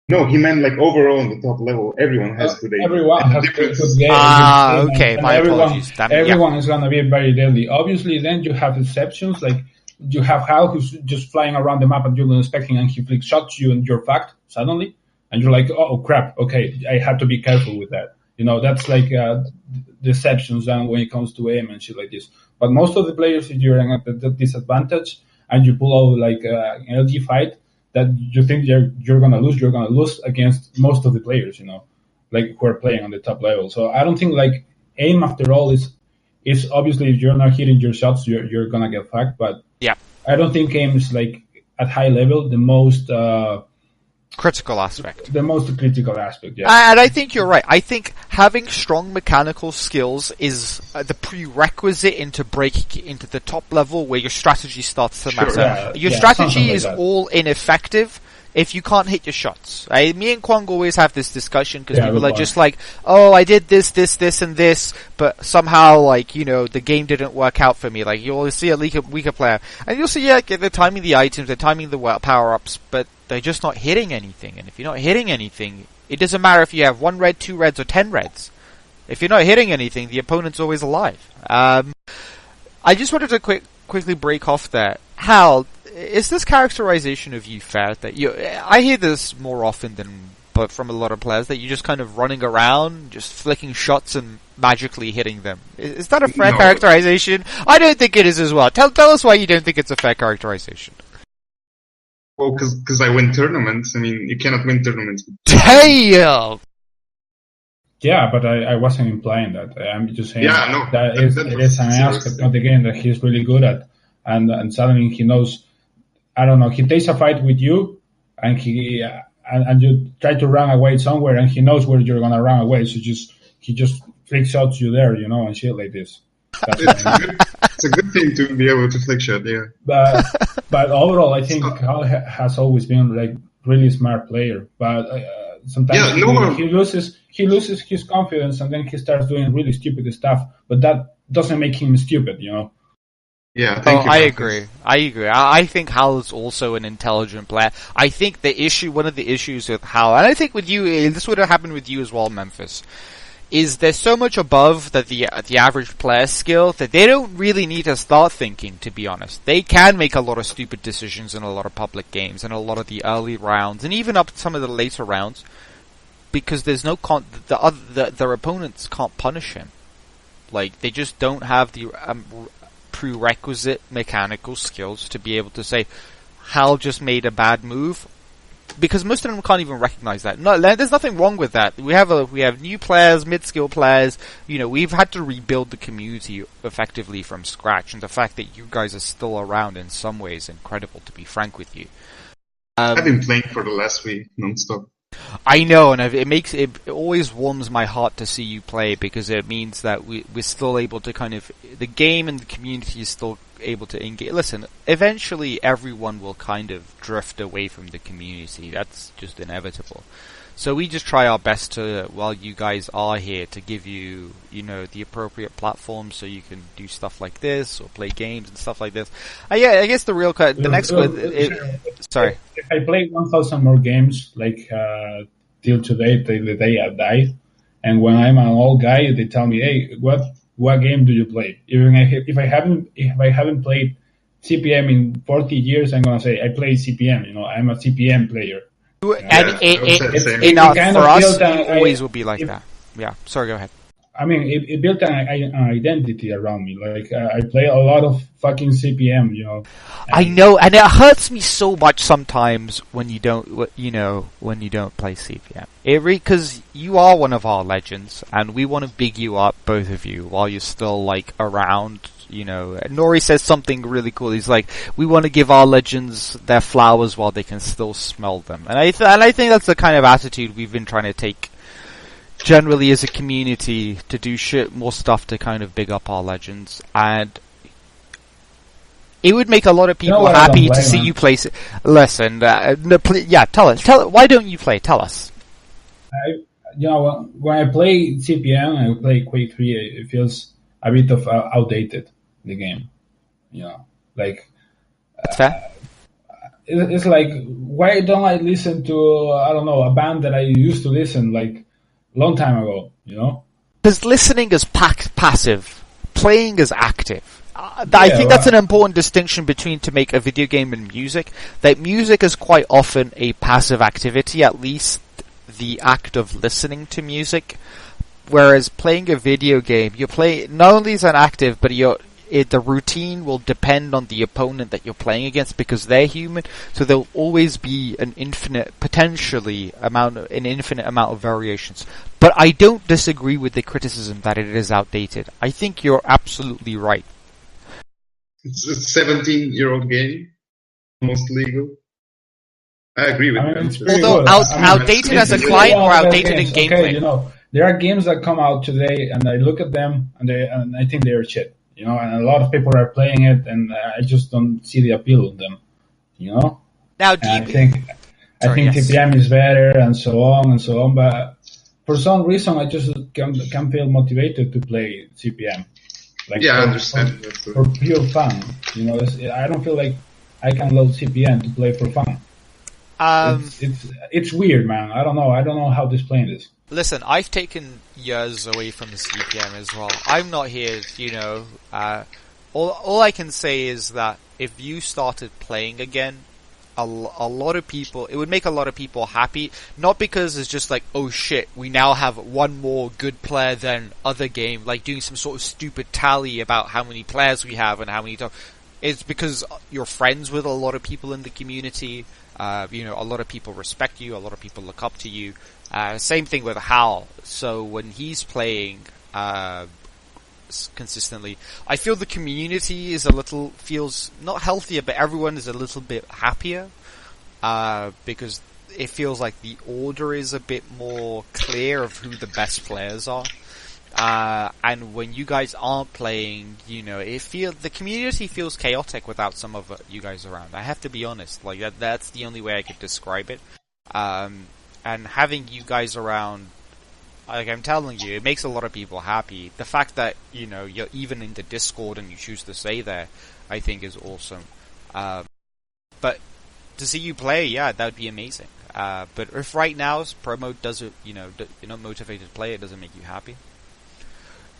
No, he meant like overall on the top level, everyone has good aim. Everyone And the has good difference- game. Okay, and my apologies. Everyone is gonna be very deadly. Obviously, then you have exceptions, like you have Hal who's just flying around the map and you're not expecting, and he flick shots you and you're fucked suddenly, and you're like, oh crap, okay, I have to be careful with that. You know, that's like deceptions then when it comes to aim and shit like this. But most of the players, if you're at the disadvantage and you pull out like an LG fight that you think you're gonna lose against most of the players, you know, like who are playing on the top level. So I don't think like aim after all is obviously if you're not hitting your shots, you're gonna get fucked. But Yeah. I don't think aim is like at high level the most Critical aspect. critical aspect. Yeah. And I think you're right. I think having strong mechanical skills is the prerequisite into breaking into the top level where your strategy starts to Sure, matter. yeah, Your yeah, strategy something like is that. all ineffective if you can't hit your shots. Me and Kwang always have this discussion because Yeah, people good are point. just like, oh, I did this, and this, but somehow, like, you know, the game didn't work out for me. Like, you'll see a weaker player, and you'll see, yeah, they're timing the items, they're timing the power-ups, but they're just not hitting anything. And if you're not hitting anything, it doesn't matter if you have 1 red, 2 reds, or 10 reds. If you're not hitting anything, the opponent's always alive. I just wanted to quickly break off that. Hal, is this characterization of you fair? That I hear this more often but from a lot of players, that you're just kind of running around, just flicking shots and magically hitting them. Is that a fair No. characterization? I don't think it is as well. Tell us why you don't think it's a fair characterization. Well, because I win tournaments. I mean, you cannot win tournaments. Damn! Yeah, but I wasn't implying that. I'm just saying Yeah, no, that that it was is an serious. aspect of the game that he's really good at, and suddenly he knows. I don't know. He takes a fight with you, and and you try to run away somewhere, and he knows where you're gonna run away. So he just flick shots you there, and shit like this. That's what I mean. It's a good thing to be able to flick shot. Yeah. But overall, I think Hal has always been like really smart player. But sometimes Yeah, no one- he loses his confidence, and then he starts doing really stupid stuff. But that doesn't make him stupid, Yeah. Thank you. I Marcus. agree. I think Hal is also an intelligent player. I think one of the issues with Hal, and I think with you, this would have happened with you as well, Memphis, is they're so much above the average player skill that they don't really need to start thinking, to be honest. They can make a lot of stupid decisions in a lot of public games and a lot of the early rounds and even up to some of the later rounds because there's no their opponents can't punish him. Like, they just don't have the prerequisite mechanical skills to be able to say, Hal just made a bad move. Because most of them can't even recognize that. No, there's nothing wrong with that. We have new players, mid-skill players. We've had to rebuild the community effectively from scratch, and the fact that you guys are still around in some ways is incredible. To be frank with you, I've been playing for the last week nonstop. I know, and it always warms my heart to see you play because it means that we're still able to the game and the community is still able to engage. Listen, eventually everyone will kind of drift away from the community. That's just inevitable. So we just try our best to, while you guys are here, to give you, the appropriate platform so you can do stuff like this or play games and stuff like this. Yeah, I guess the next one. Sorry. If I play 1,000 more games, like till today, till the day I died, and when I'm an old guy, they tell me, "Hey, what game do you play?" Even if I haven't played CPM in 40 years, I'm gonna say I play CPM. I'm a CPM player. And for us, it always will be like that. Yeah. Sorry, go ahead. I mean, it built an identity around me. Like I play a lot of fucking CPM. I know, and it hurts me so much sometimes when you don't play CPM. Because you are one of our legends, and we want to big you up, both of you, while you're still around. Nori says something really cool. He's like, we want to give our legends their flowers while they can still smell them. And I think that's the kind of attitude we've been trying to take generally as a community, to do more stuff to kind of big up our legends. And it would make a lot of people happy to see you play. Listen, tell us. Why don't you play? Tell us. When I play CPM, I play Quake 3, it feels a bit of outdated, the game. That's fair. It's like, why don't I listen to, I don't know, a band that I used to listen long time ago, Because listening is passive, playing is active. I think that's an important distinction between to make a video game and music. That music is quite often a passive activity, at least the act of listening to music. Whereas playing a video game, not only is it active, but the routine will depend on the opponent that you're playing against because they're human. So there'll always be an infinite amount of variations. But I don't disagree with the criticism that it is outdated. I think you're absolutely right. It's a 17-year-old game, almost legal. I agree with that. Although outdated as a client or outdated in gameplay. There are games that come out today, and I look at them, and I think they're shit. And a lot of people are playing it, and I just don't see the appeal of them. Now, I think TPM is better, and so on. But for some reason, I just can't feel motivated to play CPM. I understand. For pure fun, I don't feel like I can load CPM to play for fun. It's weird, man. I don't know how this playing is. Listen, I've taken years away from the CPM as well. I'm not here, all I can say is that if you started playing again, a lot of people, it would make a lot of people happy, not because it's just like, oh shit, we now have one more good player than other game, like doing some sort of stupid tally about how many players we have and how many it's because you're friends with a lot of people in the community, a lot of people respect you, a lot of people look up to you. Same thing with Hal. So when he's playing, consistently, I feel the community feels not healthier, but everyone is a little bit happier, because it feels like the order is a bit more clear of who the best players are. And when you guys aren't playing, the community feels chaotic without some of you guys around. I have to be honest, like that's the only way I could describe it. And having you guys around, like I'm telling you, it makes a lot of people happy. The fact that, you're even in the Discord and you choose to stay there, I think is awesome. But to see you play, yeah, that would be amazing. But if right now pro mode doesn't, you're not motivated to play, it doesn't make you happy,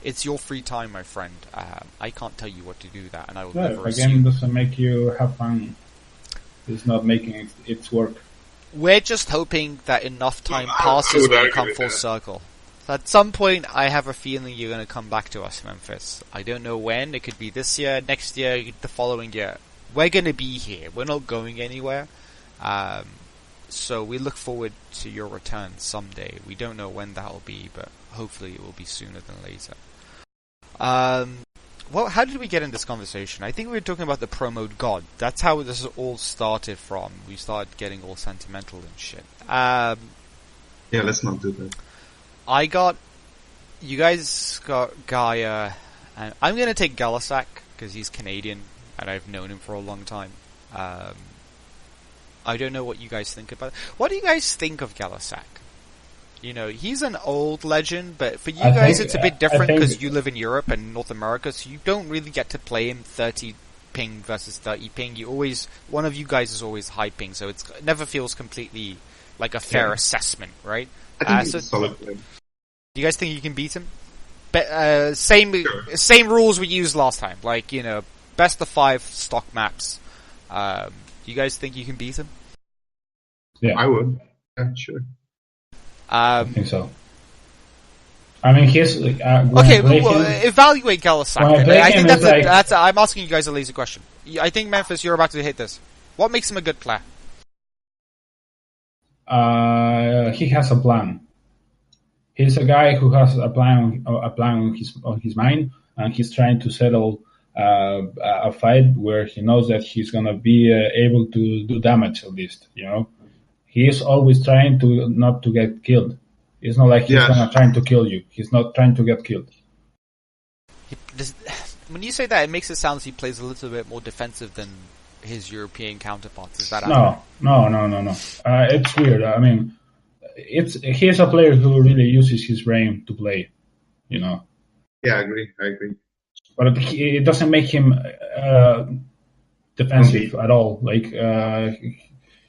it's your free time, my friend. I can't tell you what to do that, and I will never the assume. game doesn't make you have fun. It's not making its work. We're just hoping that enough time passes when you come full circle. At some point, I have a feeling you're going to come back to us, Memphis. I don't know when. It could be this year, next year, the following year. We're going to be here. We're not going anywhere. So we look forward to your return someday. We don't know when that will be, but hopefully it will be sooner than later. How did we get in this conversation? I think we were talking about the pro mode god. That's how this all started from. We started getting all sentimental and shit. Yeah, let's not do that. You guys got Gaia, and I'm gonna take Galasak, because he's Canadian, and I've known him for a long time. I don't know what you guys think about it. What do you guys think of Galasak? He's an old legend, but for you guys it's a bit different because you live in Europe and North America, so you don't really get to play him 30 ping versus 30 ping. One of you guys is always high ping, so it never feels completely like a fair assessment, right? I think he's a solid player. Do you guys think you can beat him? Same rules we used last time, like, best of 5 stock maps. Do you guys think you can beat him? Yeah, I would. Yeah, sure. I think so. I mean, evaluate Galasak. I think I'm asking you guys a lazy question. I think, Memphis, you're about to hit this. What makes him a good player? He has a plan. He's a guy who has a plan on his mind, and he's trying to settle a fight where he knows that he's gonna be able to do damage at least. He is always trying to not to get killed. It's not like he's trying to kill you. He's not trying to get killed. When you say that, it makes it sound like he plays a little bit more defensive than his European counterparts. Is that No. It's weird. I mean, he's a player who really uses his brain to play. Yeah, I agree. But it doesn't make him defensive at all. Like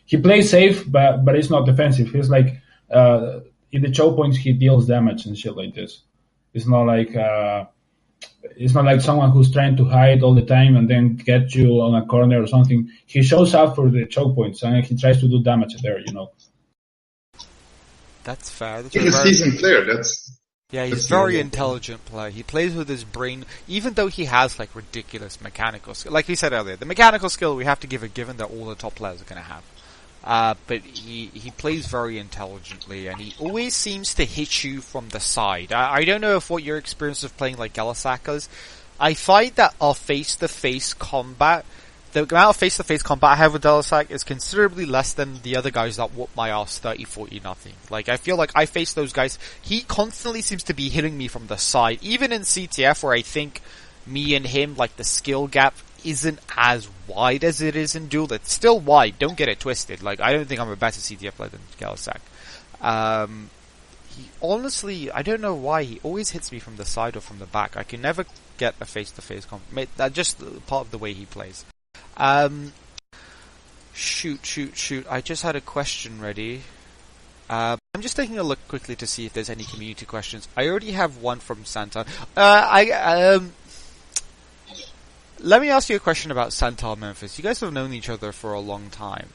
he plays safe, but it's not defensive. He's like in the choke points he deals damage and shit like this. It's not like someone who's trying to hide all the time and then get you on a corner or something. He shows up for the choke points and he tries to do damage there. That's fair. He's a seasoned player. He's very intelligent player. He plays with his brain, even though he has like ridiculous mechanical skill. Like we said earlier, the mechanical skill we have to give a given that all the top players are going to have. But he plays very intelligently, and he always seems to hit you from the side. I don't know if what your experience of playing like Galasak is. I find that our face-to-face combat, the amount of face-to-face combat I have with Galasak is considerably less than the other guys that whoop my ass 30-40 nothing. Like, I feel like I face those guys, he constantly seems to be hitting me from the side. Even in CTF, where I think me and him, like the skill gap isn't as wide as it is in Duel. It's still wide, don't get it twisted. Like, I don't think I'm a better CTF player than Galasak. He honestly, I don't know why, he always hits me from the side or from the back. I can never get a face-to-face combat. That's just part of the way he plays. Shoot. I just had a question ready. I'm just taking a look quickly to see if there's any community questions. I already have one from Santa. Let me ask you a question about Santal Memphis. You guys have known each other for a long time.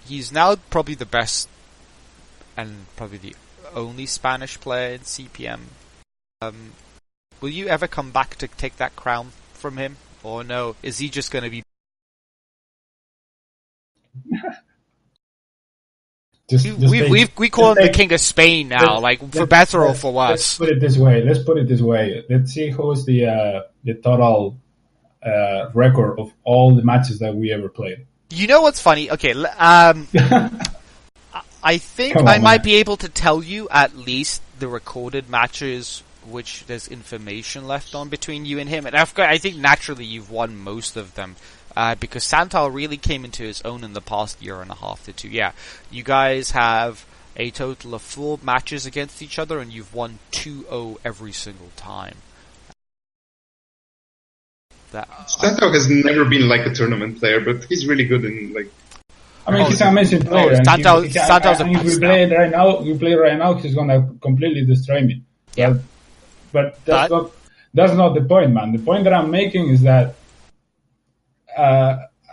He's now probably the best and probably the only Spanish player in CPM. Will you ever come back to take that crown from him? Or no, is he just going to be... We call him the King of Spain now, for better or for worse. Let's put it this way. Let's see who's the total record of all the matches that we ever played. You know what's funny? Okay, I think I might be able to tell you at least the recorded matches which there's information left on between you and him. And I think naturally you've won most of them. Because Santal really came into his own in the past year and a half to 2. Yeah, you guys have a total of 4 matches against each other, and you've won 2-0 every single time. Santal has never been like a tournament player, but he's really good in like. I mean, he's an amazing player. Santal's a if we play right now, he's gonna completely destroy me. Yeah, but that's not the point, man. The point that I'm making is that.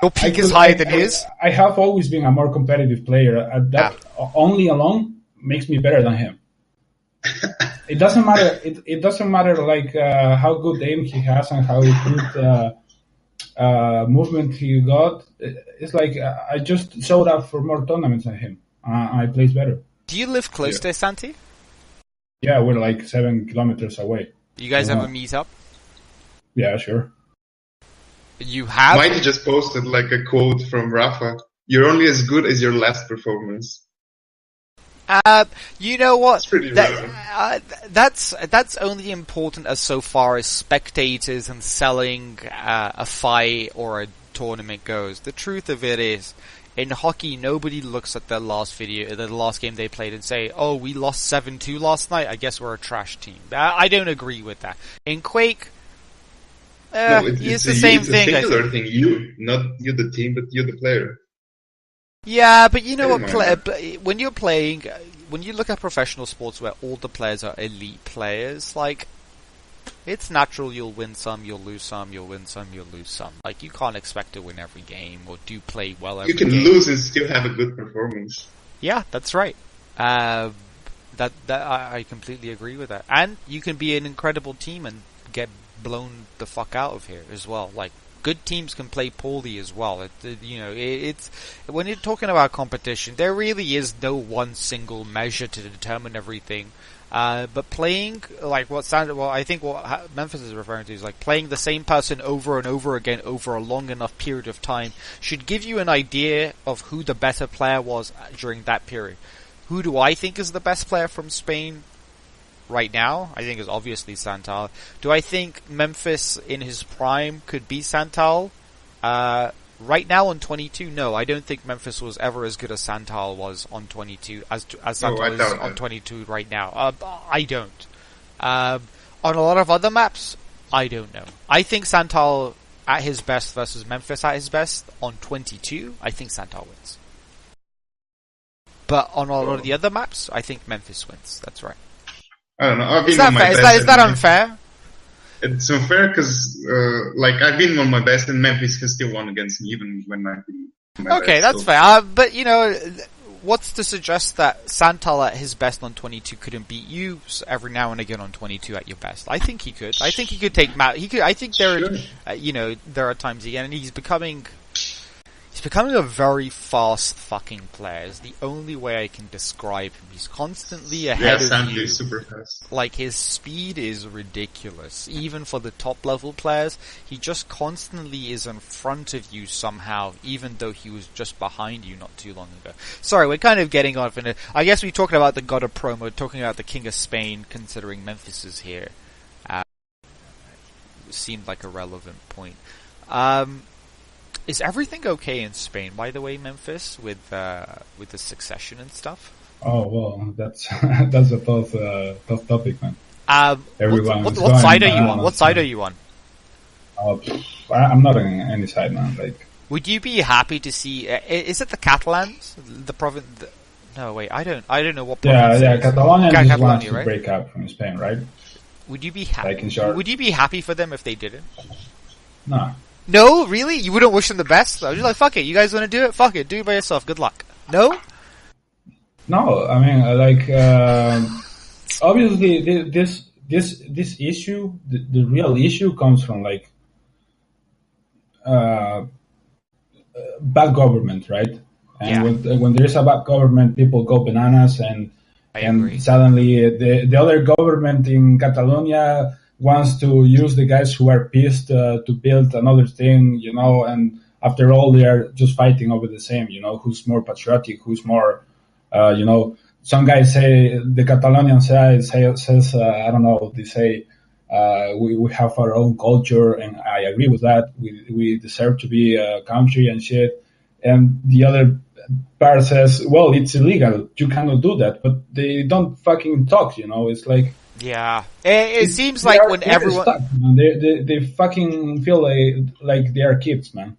Your peak is higher than his? I have always been a more competitive player. That only alone makes me better than him. It doesn't matter. It doesn't matter like how good aim he has and how good movement he got. It's like I just showed up for more tournaments than him. I plays better. Do you live close to Santi? Yeah, we're like 7 kilometers away. You guys ever meet up? Yeah, sure. You have? Mighty just posted like a quote from Rafa. You're only as good as your last performance. You know what? It's pretty relevant. That's only important as so far as spectators and selling a fight or a tournament goes. The truth of it is, in hockey, nobody looks at the last game they played and say, "Oh, we lost 7-2 last night. I guess we're a trash team." I don't agree with that. In Quake. No, it's the same thing. It's a singular thing. Not you the team, but you the player. Yeah, but you know what? When you're playing, when you look at professional sports where all the players are elite players, like, it's natural you'll win some, you'll lose some, you'll win some, you'll lose some. Like, you can't expect to win every game or do play well every game. You can lose and still have a good performance. Yeah, that's right. I completely agree with that. And you can be an incredible team and get blown the fuck out of here as well. Like, good teams can play poorly as well. It's when you're talking about competition, there really is no one single measure to determine everything. But playing like I think what Memphis is referring to is like playing the same person over and over again over a long enough period of time should give you an idea of who the better player was during that period. Who do I think is the best player from Spain? Right now, I think is obviously Santal. Do I think Memphis in his prime could beat Santal? Right now on 22, no. I don't think Memphis was ever as good as Santal was on 22 as Santal is on 22 right now. I don't. On a lot of other maps, I don't know. I think Santal at his best versus Memphis at his best on 22, I think Santal wins. But on a lot of the other maps, I think Memphis wins. That's right. I don't know. Is that unfair? It's unfair because, I've been on my best and Memphis has still won against me even when I've been on my best. Okay, that's fair. But, what's to suggest that Santal at his best on 22 couldn't beat you every now and again on 22 at your best? I think he could. I think he could take I think there are times again, and he's becoming a very fast fucking player. It's the only way I can describe him. He's constantly ahead of you. Is super fast. Like, his speed is ridiculous. Even for the top level players, he just constantly is in front of you somehow, even though he was just behind you not too long ago. Sorry, we're kind of getting off in it. I guess we're talking about the God of Promo, talking about the King of Spain, considering Memphis is here. Seemed like a relevant point. Is everything okay in Spain, by the way, Memphis, with the succession and stuff? Oh well, that's a tough topic, man. What side are you on? What side are you on? I'm not on any side, man. Like, would you be happy to see? Is it the Catalans, the province? No, wait, I don't know what. Province yeah, Catalonia just wants to break up from Spain, right? Would you be happy? Would you be happy for them if they didn't? No. No, really? You wouldn't wish them the best? I was just like, fuck it, you guys want to do it? Fuck it, do it by yourself. Good luck. No? No, I mean, obviously this issue, the real issue comes from like bad government, right? And when there's a bad government, people go bananas, and suddenly the other government in Catalonia wants to use the guys who are pissed to build another thing, you know. And after all, they are just fighting over the same, you know, who's more patriotic, who's more, you know. Some guys say, the Catalonian side says I don't know, they say we have our own culture, and I agree with that. We deserve to be a country and shit. And the other part says, well, it's illegal, you cannot do that. But they don't fucking talk, you know. It's like, yeah, it seems like when everyone stuck, they fucking feel like they are kids, man.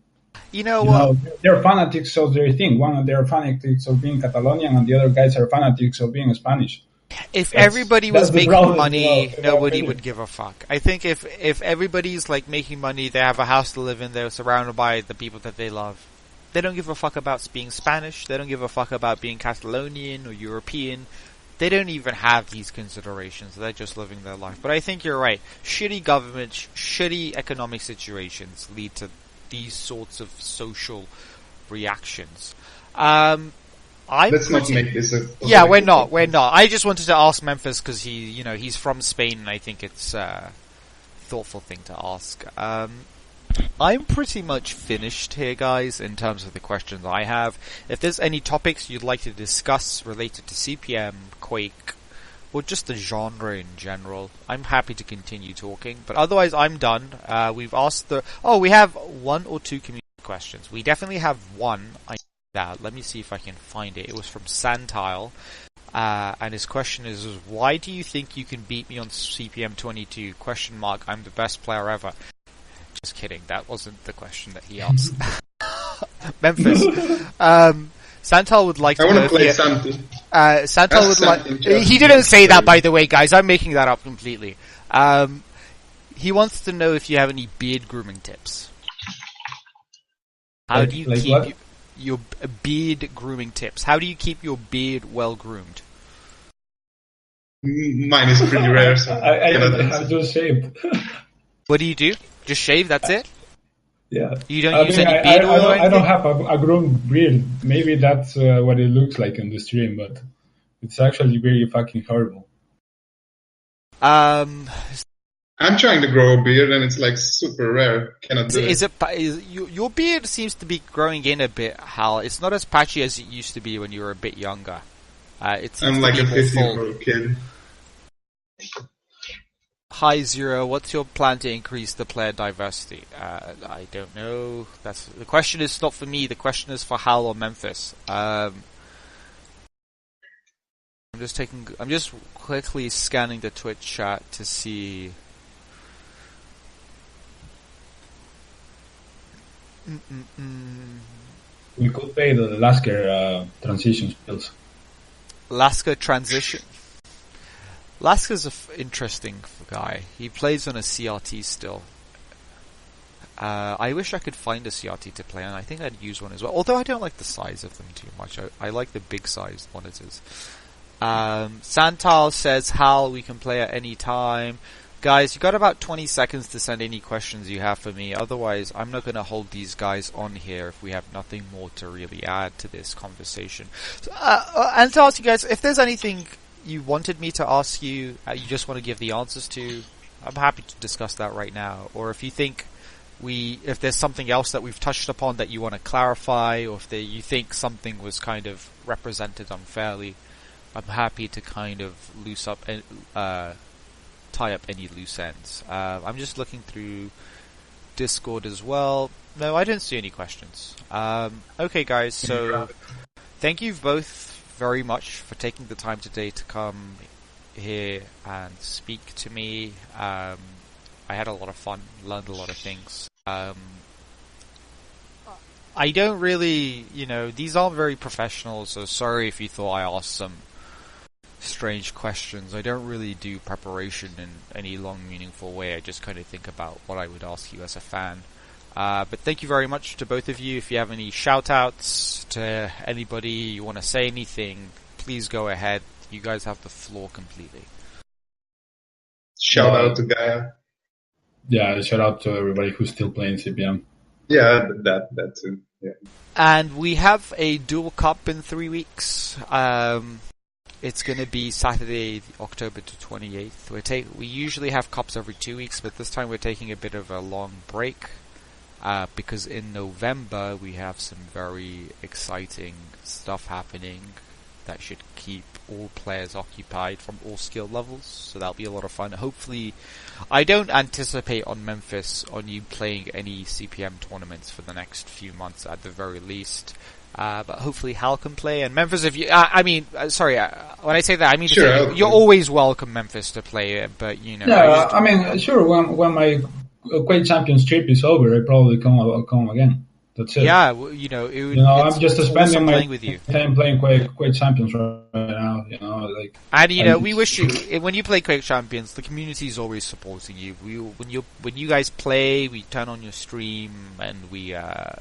You know, they're fanatics of their thing. One, they're fanatics of being Catalonian, and the other guys are fanatics of being Spanish. If everybody was making money, nobody would give a fuck. I think if everybody's like making money, they have a house to live in, they're surrounded by the people that they love. They don't give a fuck about being Spanish. They don't give a fuck about being Catalonian or European. They don't even have these considerations. They're just living their life. But I think you're right. Shitty government, shitty economic situations lead to these sorts of social reactions. Let's not make this a... Yeah, we're not. I just wanted to ask Memphis because he's from Spain, and I think it's a thoughtful thing to ask. I'm pretty much finished here, guys, in terms of the questions I have. If there's any topics you'd like to discuss related to CPM, Quake, or just the genre in general, I'm happy to continue talking. But otherwise, I'm done. We've asked we have one or two community questions. We definitely have one. Let me see if I can find it. It was from Santile. And his question is, why do you think you can beat me on CPM 22? ? I'm the best player ever. Just kidding. That wasn't the question that he asked. Memphis. Santal would like to know. I want to play Santi. Santal would like. He didn't say that, by the way, guys. I'm making that up completely. He wants to know if you have any beard grooming tips. How do you keep your beard grooming tips? How do you keep your beard well groomed? Mine is pretty rare, so I have just shaved. What do you do? Just shave, that's it? Yeah. You don't use any beard oil or anything? I don't have a groomed beard. Maybe that's what it looks like on the stream, but it's actually very fucking horrible. I'm trying to grow a beard, and it's like super rare. Cannot do it. Your beard seems to be growing in a bit, Hal. It's not as patchy as it used to be when you were a bit younger. I'm like a 15-year-old kid. Hi Zero, what's your plan to increase the player diversity? I don't know. The question is not for me. The question is for Hal or Memphis. I'm just quickly scanning the Twitch chat to see. We could pay the Lasker transition skills. Lasker transition. Lasker's an interesting guy. He plays on a CRT still. I wish I could find a CRT to play on. I think I'd use one as well. Although I don't like the size of them too much. I like the big sized monitors. Santal says, Hal, we can play at any time. Guys, you got about 20 seconds to send any questions you have for me. Otherwise, I'm not going to hold these guys on here if we have nothing more to really add to this conversation. And to ask you guys, if there's anything you wanted me to ask you, you just want to give the answers to, I'm happy to discuss that right now. Or if you think if there's something else that we've touched upon that you want to clarify, or if you think something was kind of represented unfairly, I'm happy to kind of tie up any loose ends. I'm just looking through Discord as well. No, I didn't see any questions. Okay, guys, so thank you both very much for taking the time today to come here and speak to me. I had a lot of fun, learned a lot of things. I don't really, these aren't very professional, so sorry if you thought I asked some strange questions. I don't really do preparation in any long, meaningful way. I just kind of think about what I would ask you as a fan. But thank you very much to both of you. If you have any shout-outs to anybody, you want to say anything, please go ahead. You guys have the floor completely. Shout out to Gaia. Yeah, shout out to everybody who's still playing CPM. Yeah, that too. Yeah. And we have a dual cup in 3 weeks. It's going to be Saturday, October 28th. We usually have cups every 2 weeks, but this time we're taking a bit of a long break because in November we have some very exciting stuff happening that should keep all players occupied from all skill levels. So that'll be a lot of fun. Hopefully, I don't anticipate on Memphis on you playing any CPM tournaments for the next few months at the very least. But hopefully Hal can play, and Memphis, if you, when I say that, I mean, sure, you're always welcome, Memphis, to play it, but you know. Yeah, sure, when my Quake Champions trip is over, I probably come again. That's it. Yeah, I'm just spending my time playing Quake Champions right now. And we wish you, when you play Quake Champions, the community is always supporting you. When you guys play, we turn on your stream and we do our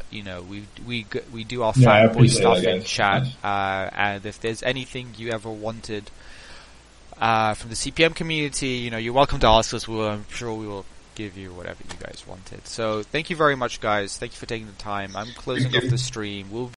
fanboy stuff in chat. And if there's anything you ever wanted from the CPM community, you're welcome to ask us. I'm sure we will give you whatever you guys wanted. So thank you very much, guys. Thank you for taking the time. I'm closing off the stream. We'll